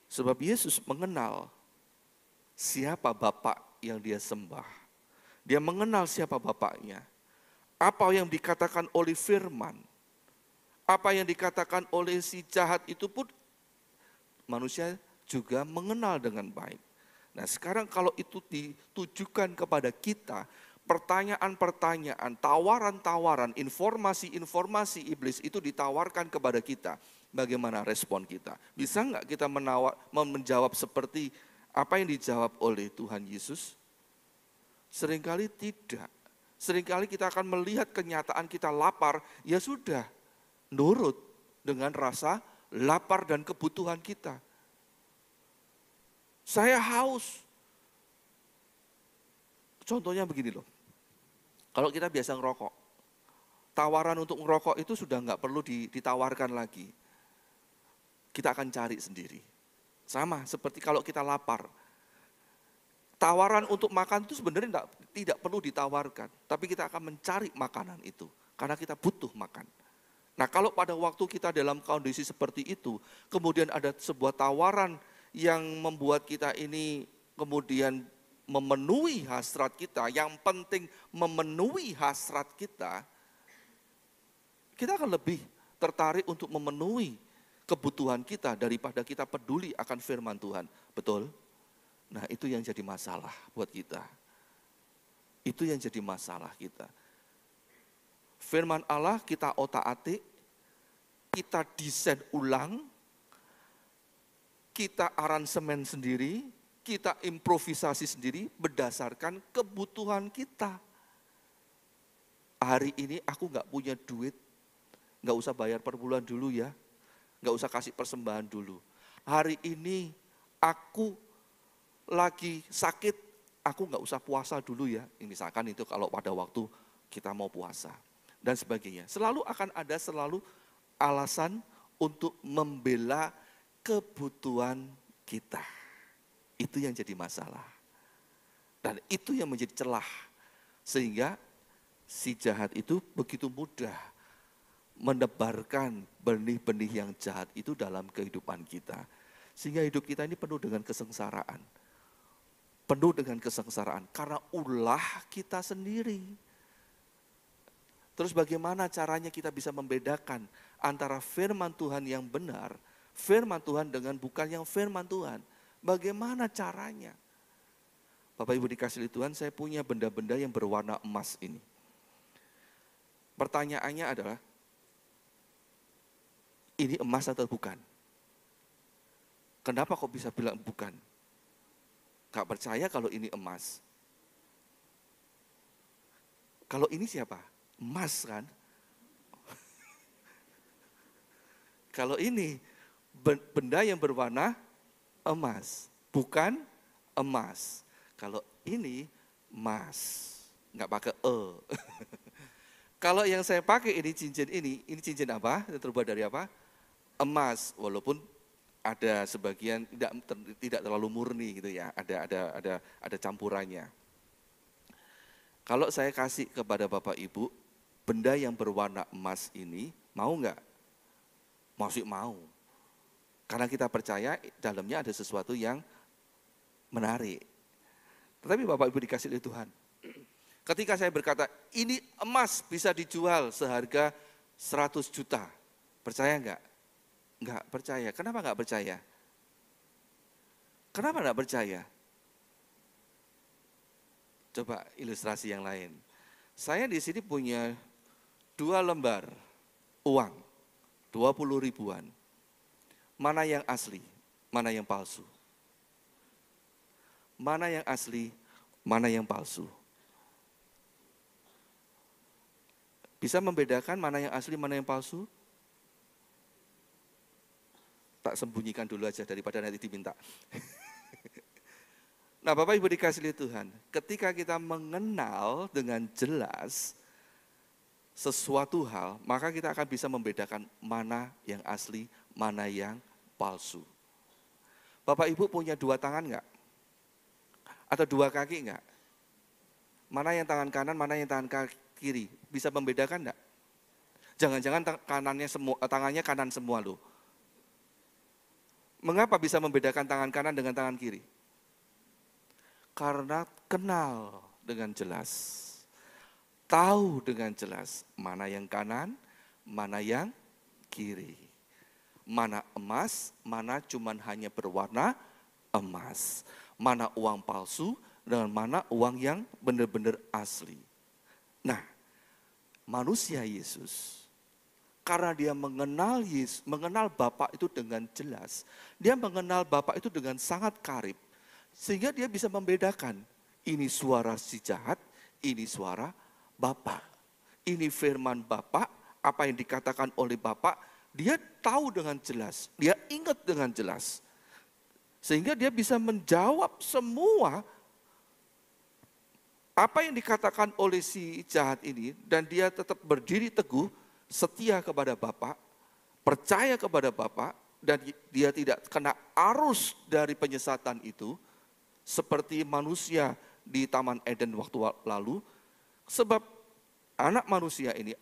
Sebab Yesus mengenal siapa Bapa yang dia sembah. Dia mengenal siapa Bapaknya. Apa yang dikatakan oleh firman, apa yang dikatakan oleh si jahat itu pun manusia juga mengenal dengan baik. Nah sekarang kalau itu ditujukan kepada kita, pertanyaan-pertanyaan, tawaran-tawaran, informasi-informasi iblis itu ditawarkan kepada kita. Bagaimana respon kita? Bisa nggak kita menjawab seperti apa yang dijawab oleh Tuhan Yesus? Seringkali tidak. Seringkali kita akan melihat kenyataan kita lapar, ya sudah, nurut dengan rasa lapar dan kebutuhan kita. Saya haus. Contohnya begini loh, kalau kita biasa ngerokok, tawaran untuk ngerokok itu sudah nggak perlu ditawarkan lagi. Kita akan cari sendiri. Sama seperti kalau kita lapar. Tawaran untuk makan itu sebenarnya tidak perlu ditawarkan, tapi kita akan mencari makanan itu karena kita butuh makan. Nah, kalau pada waktu kita dalam kondisi seperti itu, kemudian ada sebuah tawaran yang membuat kita ini kemudian memenuhi hasrat kita, yang penting memenuhi hasrat kita akan lebih tertarik untuk memenuhi kebutuhan kita daripada kita peduli akan firman Tuhan. Betul? Nah, itu yang jadi masalah buat kita. Itu yang jadi masalah kita. Firman Allah kita otak-atik, kita desain ulang, kita aransemen sendiri, kita improvisasi sendiri berdasarkan kebutuhan kita. Hari ini aku nggak punya duit, nggak usah bayar per bulan dulu ya, nggak usah kasih persembahan dulu. Hari ini aku lagi sakit, aku nggak usah puasa dulu ya. Misalkan itu kalau pada waktu kita mau puasa dan sebagainya. Selalu akan ada alasan untuk membela kebutuhan kita. Itu yang jadi masalah. Dan itu yang menjadi celah. Sehingga si jahat itu begitu mudah menebarkan benih-benih yang jahat itu dalam kehidupan kita. Sehingga hidup kita ini penuh dengan kesengsaraan. Penuh dengan kesengsaraan karena ulah kita sendiri. Terus bagaimana caranya kita bisa membedakan antara firman Tuhan yang benar, firman Tuhan dengan bukan yang firman Tuhan? Bagaimana caranya? Bapak Ibu dikasihi Tuhan, saya punya benda-benda yang berwarna emas ini. Pertanyaannya adalah, ini emas atau bukan? Kenapa kok bisa bilang bukan? Gak percaya kalau ini emas. Kalau ini siapa? Emas kan? Kalau ini benda yang berwarna emas, bukan emas. Kalau ini emas, nggak pakai e. Kalau yang saya pakai ini cincin apa? Terbuat dari apa? Emas, walaupun ada sebagian tidak terlalu murni gitu ya, ada campurannya. Kalau saya kasih kepada Bapak Ibu benda yang berwarna emas ini, mau nggak? Masih mau. Karena kita percaya dalamnya ada sesuatu yang menarik. Tetapi Bapak Ibu dikasih oleh Tuhan, ketika saya berkata ini emas bisa dijual seharga 100 juta, percaya nggak? Nggak percaya. Kenapa nggak percaya? Kenapa nggak percaya? Coba ilustrasi yang lain. Saya di sini punya 2 lembar uang, 20 ribuan. Mana yang asli, mana yang palsu? Mana yang asli, mana yang palsu? Bisa membedakan mana yang asli, mana yang palsu? Tak sembunyikan dulu aja daripada nanti diminta. Nah Bapak Ibu dikasihi Tuhan, ketika kita mengenal dengan jelas sesuatu hal, maka kita akan bisa membedakan mana yang asli, mana yang palsu. Bapak Ibu punya 2 tangan enggak? Atau 2 kaki enggak? Mana yang tangan kanan, mana yang tangan kiri? Bisa membedakan enggak? Jangan-jangan tangannya kanan semua loh. Mengapa bisa membedakan tangan kanan dengan tangan kiri? Karena kenal dengan jelas. Tahu dengan jelas mana yang kanan, mana yang kiri. Mana emas, mana cuman hanya berwarna emas. Mana uang palsu, dengan mana uang yang benar-benar asli. Nah, manusia Yesus, karena dia mengenal Yesus, mengenal Bapa itu dengan jelas, dia mengenal Bapa itu dengan sangat karib, sehingga dia bisa membedakan, ini suara si jahat, ini suara Bapa. Ini firman Bapa, apa yang dikatakan oleh Bapa, dia tahu dengan jelas, dia ingat dengan jelas. Sehingga dia bisa menjawab semua apa yang dikatakan oleh si jahat ini, dan dia tetap berdiri teguh, setia kepada Bapa, percaya kepada Bapa, dan dia tidak kena arus dari penyesatan itu, seperti manusia di Taman Eden waktu lalu, sebab anak manusia ini,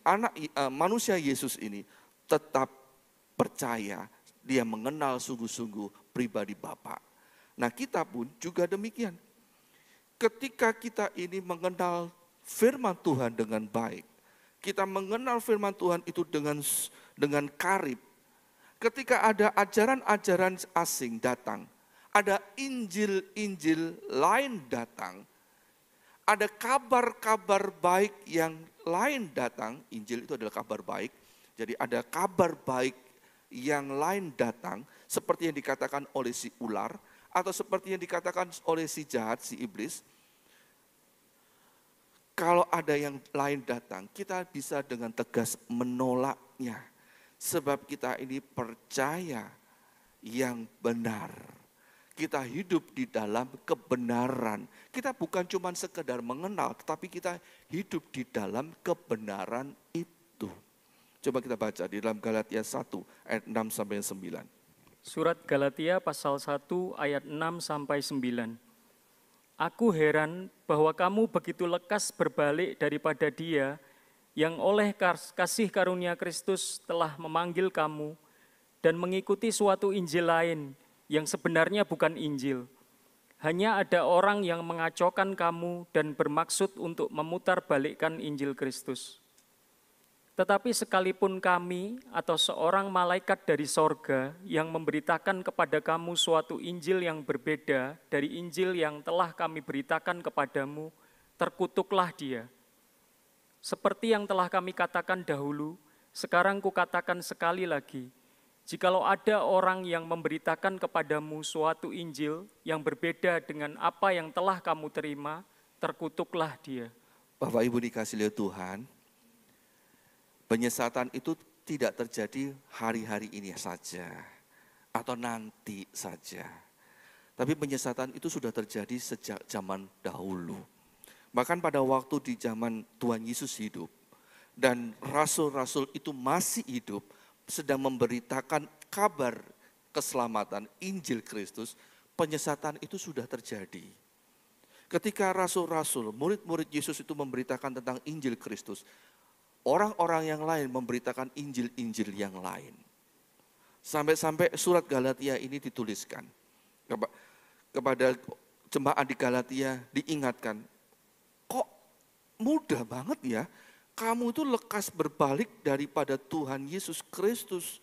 manusia Yesus ini tetap percaya, dia mengenal sungguh-sungguh pribadi Bapa. Nah, kita pun juga demikian. Ketika kita ini mengenal firman Tuhan dengan baik, kita mengenal firman Tuhan itu dengan karib. Ketika ada ajaran-ajaran asing datang, ada Injil-Injil lain datang, ada kabar-kabar baik yang lain datang. Injil itu adalah kabar baik. Jadi ada kabar baik yang lain datang, seperti yang dikatakan oleh si ular, atau seperti yang dikatakan oleh si jahat, si iblis. Kalau ada yang lain datang, kita bisa dengan tegas menolaknya. Sebab kita ini percaya yang benar. Kita hidup di dalam kebenaran. Kita bukan cuma sekedar mengenal, tetapi kita hidup di dalam kebenaran itu. Coba kita baca di dalam Galatia 1 ayat 6-9. Surat Galatia pasal 1 ayat 6-9. Aku heran bahwa kamu begitu lekas berbalik daripada Dia yang oleh kasih karunia Kristus telah memanggil kamu dan mengikuti suatu Injil lain yang sebenarnya bukan Injil. Hanya ada orang yang mengacaukan kamu dan bermaksud untuk memutarbalikkan Injil Kristus. Tetapi sekalipun kami atau seorang malaikat dari sorga yang memberitakan kepada kamu suatu Injil yang berbeda dari Injil yang telah kami beritakan kepadamu, terkutuklah dia. Seperti yang telah kami katakan dahulu, sekarang kukatakan sekali lagi, jikalau ada orang yang memberitakan kepadamu suatu Injil yang berbeda dengan apa yang telah kamu terima, terkutuklah dia. Bapak Ibu dikasihi oleh Tuhan, penyesatan itu tidak terjadi hari-hari ini saja atau nanti saja. Tapi penyesatan itu sudah terjadi sejak zaman dahulu. Bahkan pada waktu di zaman Tuhan Yesus hidup dan rasul-rasul itu masih hidup, sedang memberitakan kabar keselamatan Injil Kristus, penyesatan itu sudah terjadi. Ketika rasul-rasul, murid-murid Yesus itu memberitakan tentang Injil Kristus, orang-orang yang lain memberitakan Injil-Injil yang lain. Sampai-sampai surat Galatia ini dituliskan. Kepada jemaat di Galatia diingatkan, kok mudah banget ya, kamu itu lekas berbalik daripada Tuhan Yesus Kristus.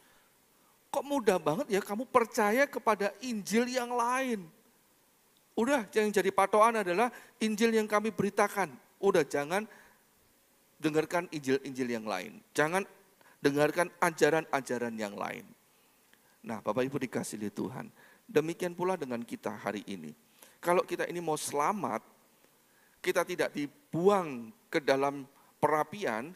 Kok mudah banget ya kamu percaya kepada Injil yang lain. Udah, yang jadi patokan adalah Injil yang kami beritakan. Udah, jangan dengarkan Injil-Injil yang lain. Jangan dengarkan ajaran-ajaran yang lain. Nah, Bapak Ibu dikasihi Tuhan, demikian pula dengan kita hari ini. Kalau kita ini mau selamat, kita tidak dibuang ke dalam perapian,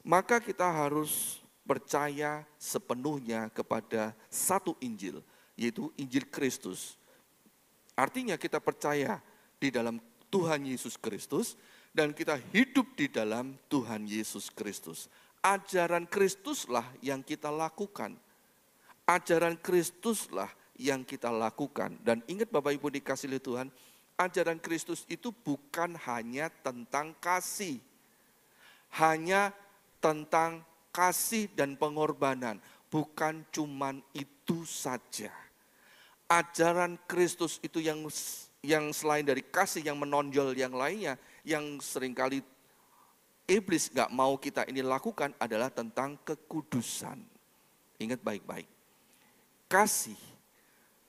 maka kita harus percaya sepenuhnya kepada satu Injil, yaitu Injil Kristus. Artinya kita percaya di dalam Tuhan Yesus Kristus, dan kita hidup di dalam Tuhan Yesus Kristus. Ajaran Kristuslah yang kita lakukan. Ajaran Kristuslah yang kita lakukan. Dan ingat Bapak Ibu dikasihi Tuhan, ajaran Kristus itu bukan hanya tentang kasih. Hanya tentang kasih dan pengorbanan. Bukan cuman itu saja. Ajaran Kristus itu yang selain dari kasih yang menonjol yang lainnya, yang seringkali iblis gak mau kita ini lakukan adalah tentang kekudusan. Ingat baik-baik. kasih,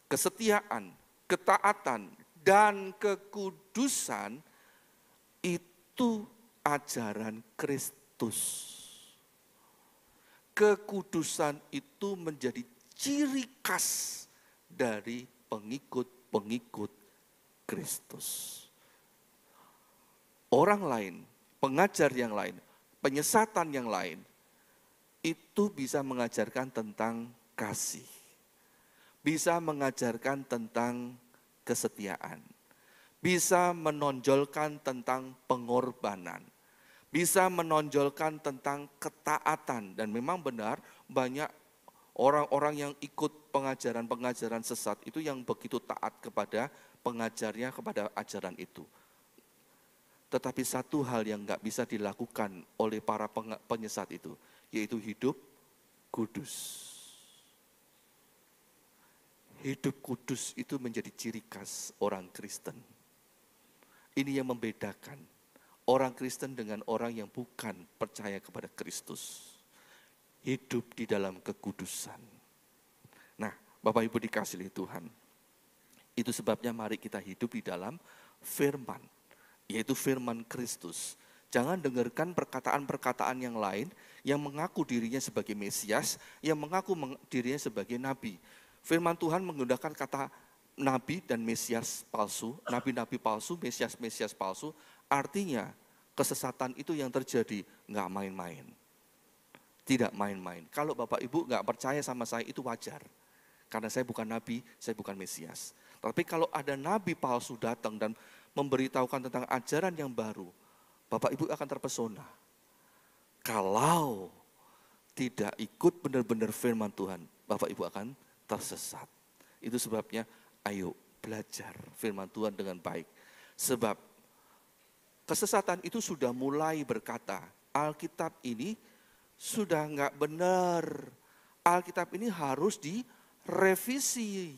kesetiaan, ketaatan, dan kekudusan itu ajaran Kristus. Kekudusan itu menjadi ciri khas dari pengikut-pengikut Kristus. Orang lain, pengajar yang lain, penyesatan yang lain, itu bisa mengajarkan tentang kasih. Bisa mengajarkan tentang kesetiaan. Bisa menonjolkan tentang pengorbanan. Bisa menonjolkan tentang ketaatan. Dan memang benar banyak orang-orang yang ikut pengajaran-pengajaran sesat itu yang begitu taat kepada pengajarnya, kepada ajaran itu. Tetapi satu hal yang nggak bisa dilakukan oleh para penyesat itu, yaitu hidup kudus. Hidup kudus itu menjadi ciri khas orang Kristen. Ini yang membedakan orang Kristen dengan orang yang bukan percaya kepada Kristus. Hidup di dalam kekudusan. Nah, Bapak Ibu dikasihi Tuhan. Itu sebabnya mari kita hidup di dalam firman, yaitu firman Kristus. Jangan dengarkan perkataan-perkataan yang lain yang mengaku dirinya sebagai Mesias, yang mengaku dirinya sebagai nabi. Firman Tuhan menggunakan kata nabi dan Mesias palsu, nabi-nabi palsu, Mesias-Mesias palsu. Artinya kesesatan itu yang terjadi nggak main-main. Tidak main-main. Kalau Bapak Ibu nggak percaya sama saya itu wajar. Karena saya bukan nabi, saya bukan Mesias. Tapi kalau ada nabi palsu datang dan memberitahukan tentang ajaran yang baru, Bapak Ibu akan terpesona. Kalau tidak ikut benar-benar firman Tuhan, Bapak Ibu akan tersesat. Itu sebabnya ayo belajar firman Tuhan dengan baik. Sebab kesesatan itu sudah mulai berkata, Alkitab ini sudah enggak benar. Alkitab ini harus direvisi.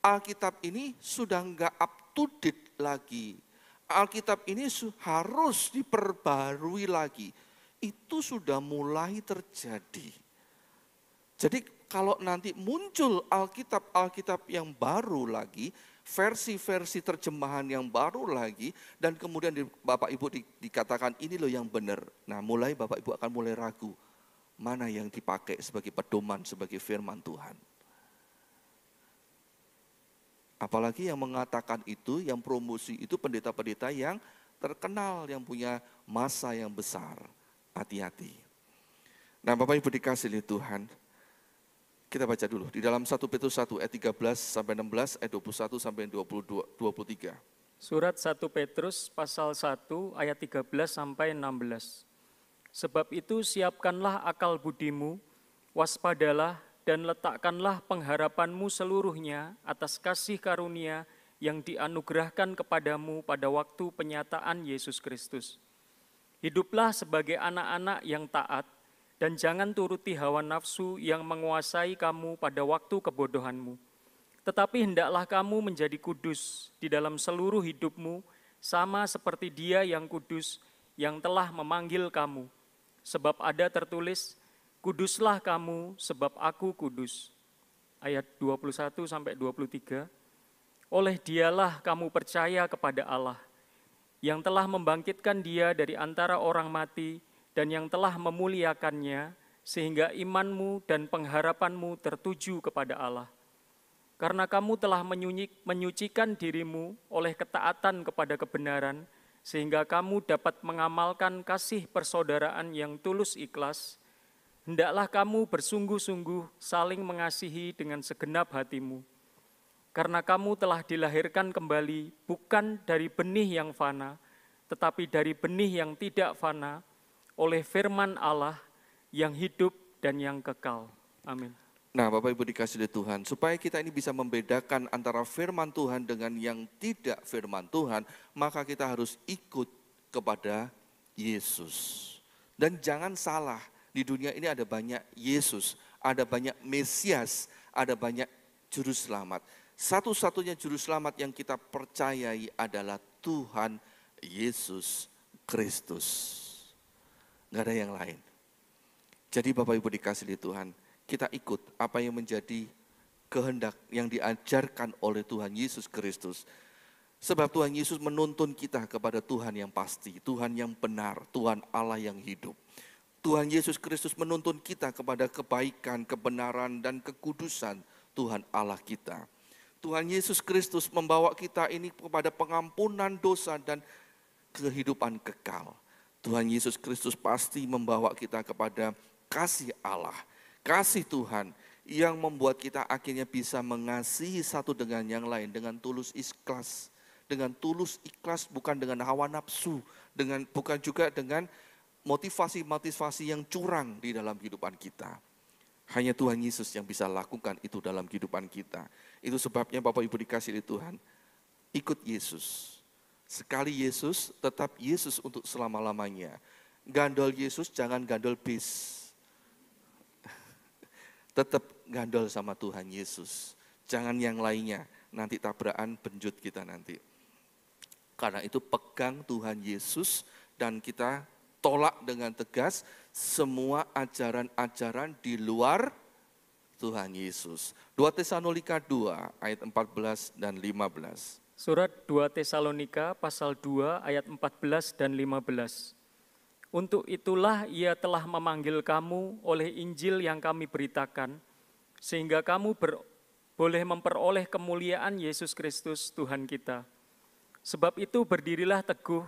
Alkitab ini sudah enggak up to date lagi. Alkitab ini harus diperbarui lagi. Itu sudah mulai terjadi. Jadi kalau nanti muncul Alkitab yang baru lagi, versi-versi terjemahan yang baru lagi, dan kemudian Bapak Ibu dikatakan ini loh yang benar. Nah mulai Bapak Ibu akan mulai ragu, mana yang dipakai sebagai pedoman, sebagai firman Tuhan. Apalagi yang mengatakan itu, yang promosi itu pendeta-pendeta yang terkenal, yang punya masa yang besar. Hati-hati. Nah Bapak Ibu dikasihi Tuhan, kita baca dulu di dalam 1 Petrus 1 ayat 13 sampai 16, ayat 21 sampai 23. Surat 1 Petrus pasal 1 ayat 13 sampai 16. Sebab itu siapkanlah akal budimu, waspadalah dan letakkanlah pengharapanmu seluruhnya atas kasih karunia yang dianugerahkan kepadamu pada waktu penyataan Yesus Kristus. Hiduplah sebagai anak-anak yang taat, dan jangan turuti hawa nafsu yang menguasai kamu pada waktu kebodohanmu. Tetapi hendaklah kamu menjadi kudus di dalam seluruh hidupmu, sama seperti Dia yang kudus, yang telah memanggil kamu. Sebab ada tertulis, kuduslah kamu sebab aku kudus. Ayat 21-23, oleh Dialah kamu percaya kepada Allah, yang telah membangkitkan Dia dari antara orang mati, dan yang telah memuliakannya, sehingga imanmu dan pengharapanmu tertuju kepada Allah. Karena kamu telah menyucikan dirimu oleh ketaatan kepada kebenaran, sehingga kamu dapat mengamalkan kasih persaudaraan yang tulus ikhlas, hendaklah kamu bersungguh-sungguh saling mengasihi dengan segenap hatimu. Karena kamu telah dilahirkan kembali bukan dari benih yang fana, tetapi dari benih yang tidak fana, oleh firman Allah yang hidup dan yang kekal. Amin. Nah Bapak Ibu dikasihi Tuhan, supaya kita ini bisa membedakan antara firman Tuhan dengan yang tidak firman Tuhan, maka kita harus ikut kepada Yesus. Dan jangan salah, di dunia ini ada banyak Yesus, ada banyak Mesias, ada banyak juru selamat. Satu-satunya juru selamat yang kita percayai adalah Tuhan Yesus Kristus. Nggak ada yang lain. Jadi Bapak Ibu dikasihi Tuhan, kita ikut apa yang menjadi kehendak yang diajarkan oleh Tuhan Yesus Kristus. Sebab Tuhan Yesus menuntun kita kepada Tuhan yang pasti, Tuhan yang benar, Tuhan Allah yang hidup. Tuhan Yesus Kristus menuntun kita kepada kebaikan, kebenaran, dan kekudusan Tuhan Allah kita. Tuhan Yesus Kristus membawa kita ini kepada pengampunan dosa dan kehidupan kekal. Tuhan Yesus Kristus pasti membawa kita kepada kasih Allah, kasih Tuhan yang membuat kita akhirnya bisa mengasihi satu dengan yang lain dengan tulus ikhlas. Dengan tulus ikhlas, bukan dengan hawa nafsu, bukan juga dengan motivasi-motivasi yang curang di dalam kehidupan kita. Hanya Tuhan Yesus yang bisa lakukan itu dalam kehidupan kita. Itu sebabnya Bapak Ibu dikasihi Tuhan, ikut Yesus. Sekali Yesus, tetap Yesus untuk selama-lamanya. Gandol Yesus, jangan gandol bis. Tetap gandol sama Tuhan Yesus. Jangan yang lainnya, nanti tabrakan benjut kita nanti. Karena itu pegang Tuhan Yesus dan kita tolak dengan tegas semua ajaran-ajaran di luar Tuhan Yesus. 2 Tesalonika 2 ayat 14 dan 15. Surat 2 Tesalonika pasal 2 ayat 14 dan 15. Untuk itulah ia telah memanggil kamu oleh Injil yang kami beritakan, sehingga kamu boleh memperoleh kemuliaan Yesus Kristus Tuhan kita. Sebab itu berdirilah teguh,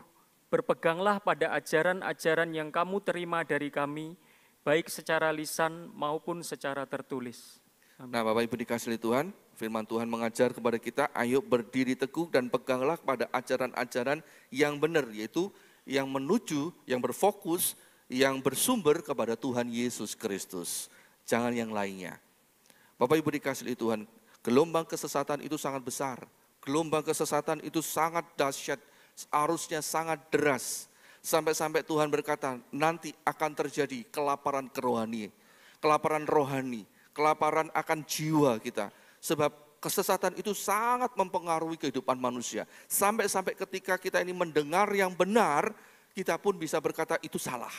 berpeganglah pada ajaran-ajaran yang kamu terima dari kami, baik secara lisan maupun secara tertulis. Amin. Nah Bapak Ibu dikasihi Tuhan, firman Tuhan mengajar kepada kita, ayo berdiri teguh dan peganglah pada ajaran-ajaran yang benar, yaitu yang menuju, yang berfokus, yang bersumber kepada Tuhan Yesus Kristus. Jangan yang lainnya. Bapak Ibu dikasihi Tuhan, gelombang kesesatan itu sangat besar. Gelombang kesesatan itu sangat dahsyat, arusnya sangat deras. Sampai-sampai Tuhan berkata, nanti akan terjadi kelaparan rohani, kelaparan akan jiwa kita. Sebab kesesatan itu sangat mempengaruhi kehidupan manusia. Sampai-sampai ketika kita ini mendengar yang benar, kita pun bisa berkata itu salah.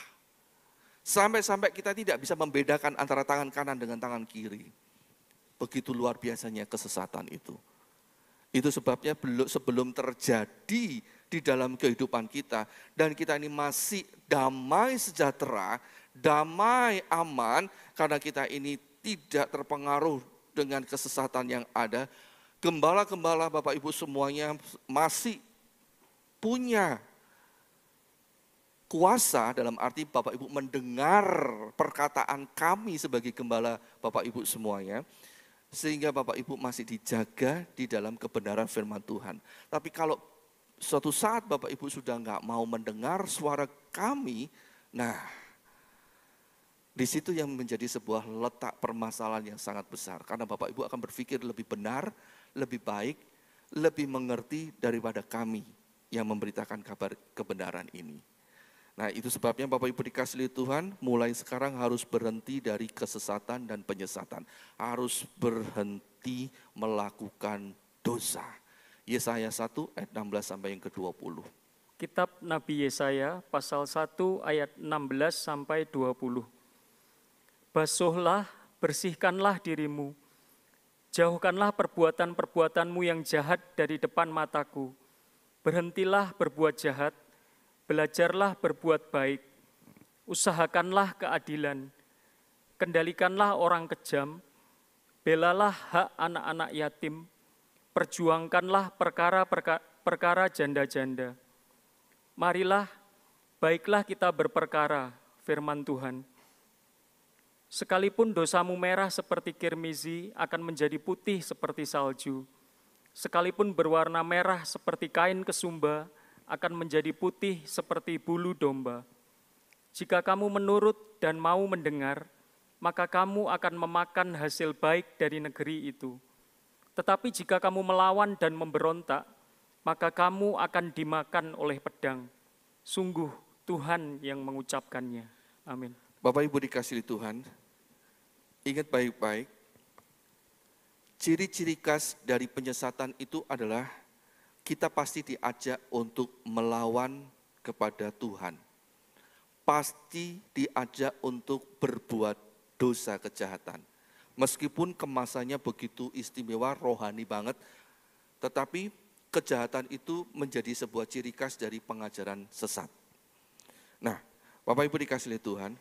Sampai-sampai kita tidak bisa membedakan antara tangan kanan dengan tangan kiri. Begitu luar biasanya kesesatan itu. Itu sebabnya sebelum terjadi di dalam kehidupan kita, dan kita ini masih damai sejahtera, damai aman, karena kita ini tidak terpengaruh dengan kesesatan yang ada. Gembala-gembala Bapak Ibu semuanya masih punya kuasa, dalam arti Bapak Ibu mendengar perkataan kami sebagai gembala Bapak Ibu semuanya, sehingga Bapak Ibu masih dijaga di dalam kebenaran firman Tuhan. Tapi kalau suatu saat Bapak Ibu sudah nggak mau mendengar suara kami, nah di situ yang menjadi sebuah letak permasalahan yang sangat besar. Karena Bapak Ibu akan berpikir lebih benar, lebih baik, lebih mengerti daripada kami yang memberitakan kabar kebenaran ini. Nah itu sebabnya Bapak Ibu dikasihi Tuhan, mulai sekarang harus berhenti dari kesesatan dan penyesatan. Harus berhenti melakukan dosa. Yesaya 1 ayat 16 sampai yang ke-20. Kitab Nabi Yesaya pasal 1 ayat 16 sampai 20. Basuhlah, bersihkanlah dirimu. Jauhkanlah perbuatan-perbuatanmu yang jahat dari depan mataku. Berhentilah berbuat jahat. Belajarlah berbuat baik, usahakanlah keadilan, kendalikanlah orang kejam, belalah hak anak-anak yatim, perjuangkanlah perkara janda-janda. Marilah, baiklah kita berperkara, firman Tuhan. Sekalipun dosamu merah seperti kirmizi akan menjadi putih seperti salju. Sekalipun berwarna merah seperti kain kesumba, akan menjadi putih seperti bulu domba. Jika kamu menurut dan mau mendengar, maka kamu akan memakan hasil baik dari negeri itu. Tetapi jika kamu melawan dan memberontak, maka kamu akan dimakan oleh pedang. Sungguh Tuhan yang mengucapkannya. Amin. Bapak Ibu dikasihi Tuhan, ingat baik-baik, ciri-ciri khas dari penyesatan itu adalah kita pasti diajak untuk melawan kepada Tuhan. Pasti diajak untuk berbuat dosa kejahatan. Meskipun kemasannya begitu istimewa, rohani banget, tetapi kejahatan itu menjadi sebuah ciri khas dari pengajaran sesat. Nah, Bapak Ibu dikasihi Tuhan,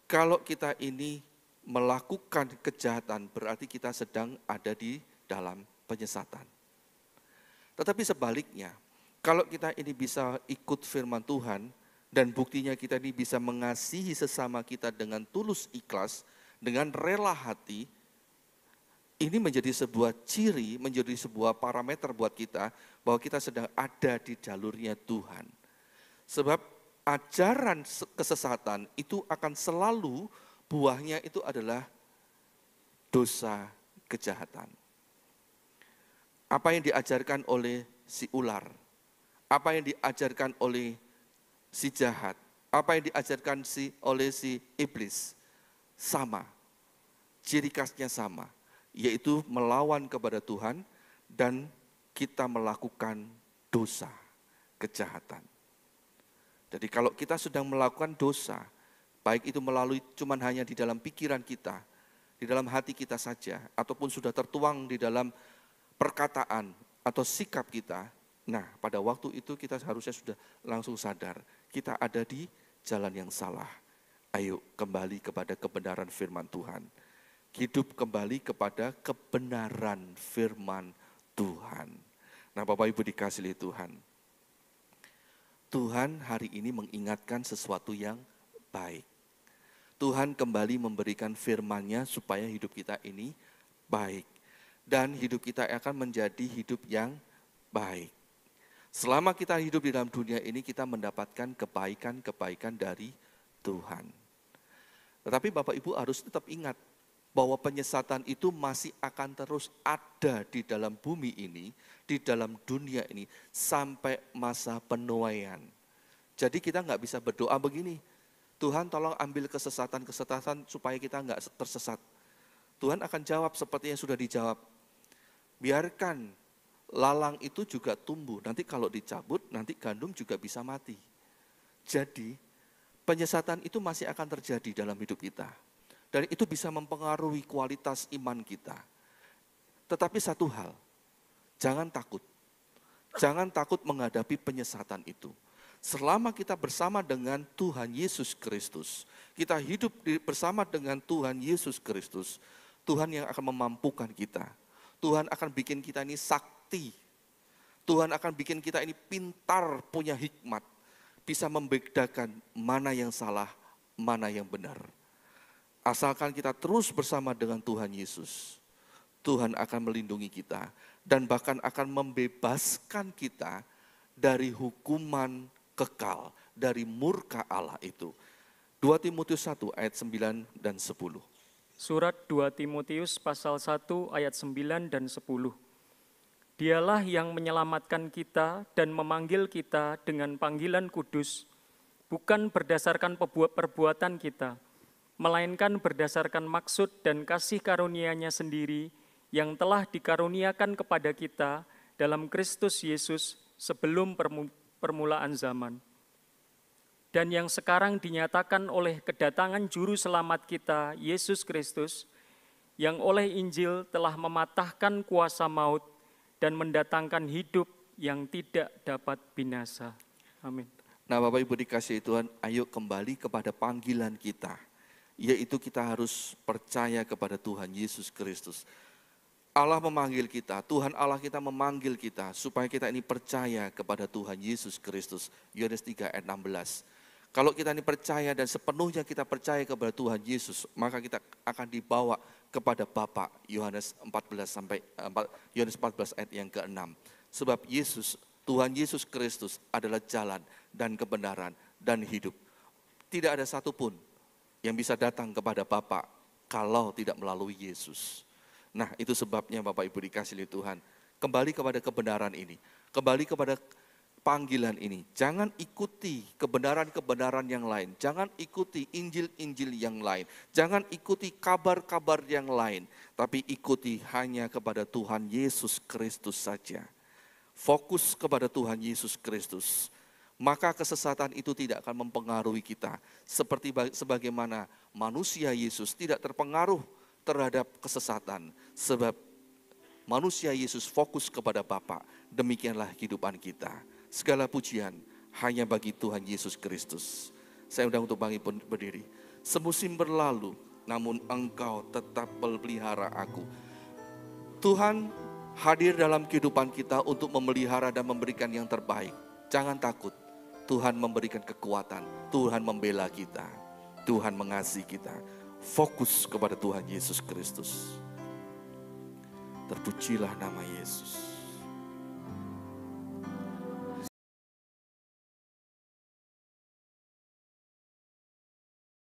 kalau kita ini melakukan kejahatan berarti kita sedang ada di dalam penyesatan. Tetapi sebaliknya, kalau kita ini bisa ikut firman Tuhan dan buktinya kita ini bisa mengasihi sesama kita dengan tulus ikhlas, dengan rela hati, ini menjadi sebuah ciri, menjadi sebuah parameter buat kita bahwa kita sedang ada di jalurnya Tuhan. Sebab ajaran kesesatan itu akan selalu buahnya itu adalah dosa kejahatan. Apa yang diajarkan oleh si ular, apa yang diajarkan oleh si jahat, apa yang diajarkan oleh si iblis, sama, ciri khasnya sama, yaitu melawan kepada Tuhan dan kita melakukan dosa kejahatan. Jadi kalau kita sedang melakukan dosa, baik itu melalui cuman hanya di dalam pikiran kita, di dalam hati kita saja, ataupun sudah tertuang di dalam perkataan atau sikap kita, nah pada waktu itu kita harusnya sudah langsung sadar, kita ada di jalan yang salah. Ayo kembali kepada kebenaran firman Tuhan. Hidup kembali kepada kebenaran firman Tuhan. Nah Bapak Ibu dikasihi Tuhan, Tuhan hari ini mengingatkan sesuatu yang baik. Tuhan kembali memberikan firman-Nya supaya hidup kita ini baik. Dan hidup kita akan menjadi hidup yang baik. Selama kita hidup di dalam dunia ini, kita mendapatkan kebaikan-kebaikan dari Tuhan. Tetapi Bapak Ibu harus tetap ingat bahwa penyesatan itu masih akan terus ada di dalam bumi ini, di dalam dunia ini, sampai masa penuaian. Jadi kita nggak bisa berdoa begini, Tuhan tolong ambil kesesatan-kesesatan supaya kita nggak tersesat. Tuhan akan jawab seperti yang sudah dijawab. Biarkan lalang itu juga tumbuh, nanti kalau dicabut, nanti gandum juga bisa mati. Jadi penyesatan itu masih akan terjadi dalam hidup kita. Dan itu bisa mempengaruhi kualitas iman kita. Tetapi satu hal, jangan takut. Jangan takut menghadapi penyesatan itu. Selama kita bersama dengan Tuhan Yesus Kristus, kita hidup bersama dengan Tuhan Yesus Kristus, Tuhan yang akan memampukan kita. Tuhan akan bikin kita ini sakti. Tuhan akan bikin kita ini pintar, punya hikmat. Bisa membedakan mana yang salah, mana yang benar. Asalkan kita terus bersama dengan Tuhan Yesus, Tuhan akan melindungi kita dan bahkan akan membebaskan kita dari hukuman kekal, dari murka Allah itu. 2 Timotius 1 ayat 9 dan 10. Surat 2 Timotius pasal 1 ayat 9 dan 10. Dialah yang menyelamatkan kita dan memanggil kita dengan panggilan kudus, bukan berdasarkan perbuatan kita, melainkan berdasarkan maksud dan kasih karunia-Nya sendiri yang telah dikaruniakan kepada kita dalam Kristus Yesus sebelum permulaan zaman. Dan yang sekarang dinyatakan oleh kedatangan juru selamat kita, Yesus Kristus, yang oleh Injil telah mematahkan kuasa maut dan mendatangkan hidup yang tidak dapat binasa. Amin. Nah Bapak Ibu dikasihi Tuhan, ayo kembali kepada panggilan kita. Yaitu kita harus percaya kepada Tuhan Yesus Kristus. Allah memanggil kita, Tuhan Allah kita memanggil kita supaya kita ini percaya kepada Tuhan Yesus Kristus. Yohanes 3 ayat 16. Kalau kita ini percaya dan sepenuhnya kita percaya kepada Tuhan Yesus, maka kita akan dibawa kepada Bapa. Yohanes 14 ayat yang ke-6. Sebab Tuhan Yesus Kristus adalah jalan dan kebenaran dan hidup. Tidak ada satupun yang bisa datang kepada Bapa kalau tidak melalui Yesus. Nah itu sebabnya Bapak Ibu dikasihi Tuhan, kembali kepada kebenaran ini, kembali kepada panggilan ini. Jangan ikuti kebenaran-kebenaran yang lain, jangan ikuti Injil-Injil yang lain, jangan ikuti kabar-kabar yang lain, tapi ikuti hanya kepada Tuhan Yesus Kristus saja. Fokus kepada Tuhan Yesus Kristus. Maka kesesatan itu tidak akan mempengaruhi kita. Seperti sebagaimana manusia Yesus tidak terpengaruh terhadap kesesatan. Sebab manusia Yesus fokus kepada Bapa. Demikianlah kehidupan kita. Segala pujian hanya bagi Tuhan Yesus Kristus. Saya undang untuk bangkit berdiri. Semusim berlalu, namun Engkau tetap memelihara aku. Tuhan hadir dalam kehidupan kita untuk memelihara dan memberikan yang terbaik. Jangan takut, Tuhan memberikan kekuatan, Tuhan membela kita, Tuhan mengasihi kita. Fokus kepada Tuhan Yesus Kristus. Terpujilah nama Yesus.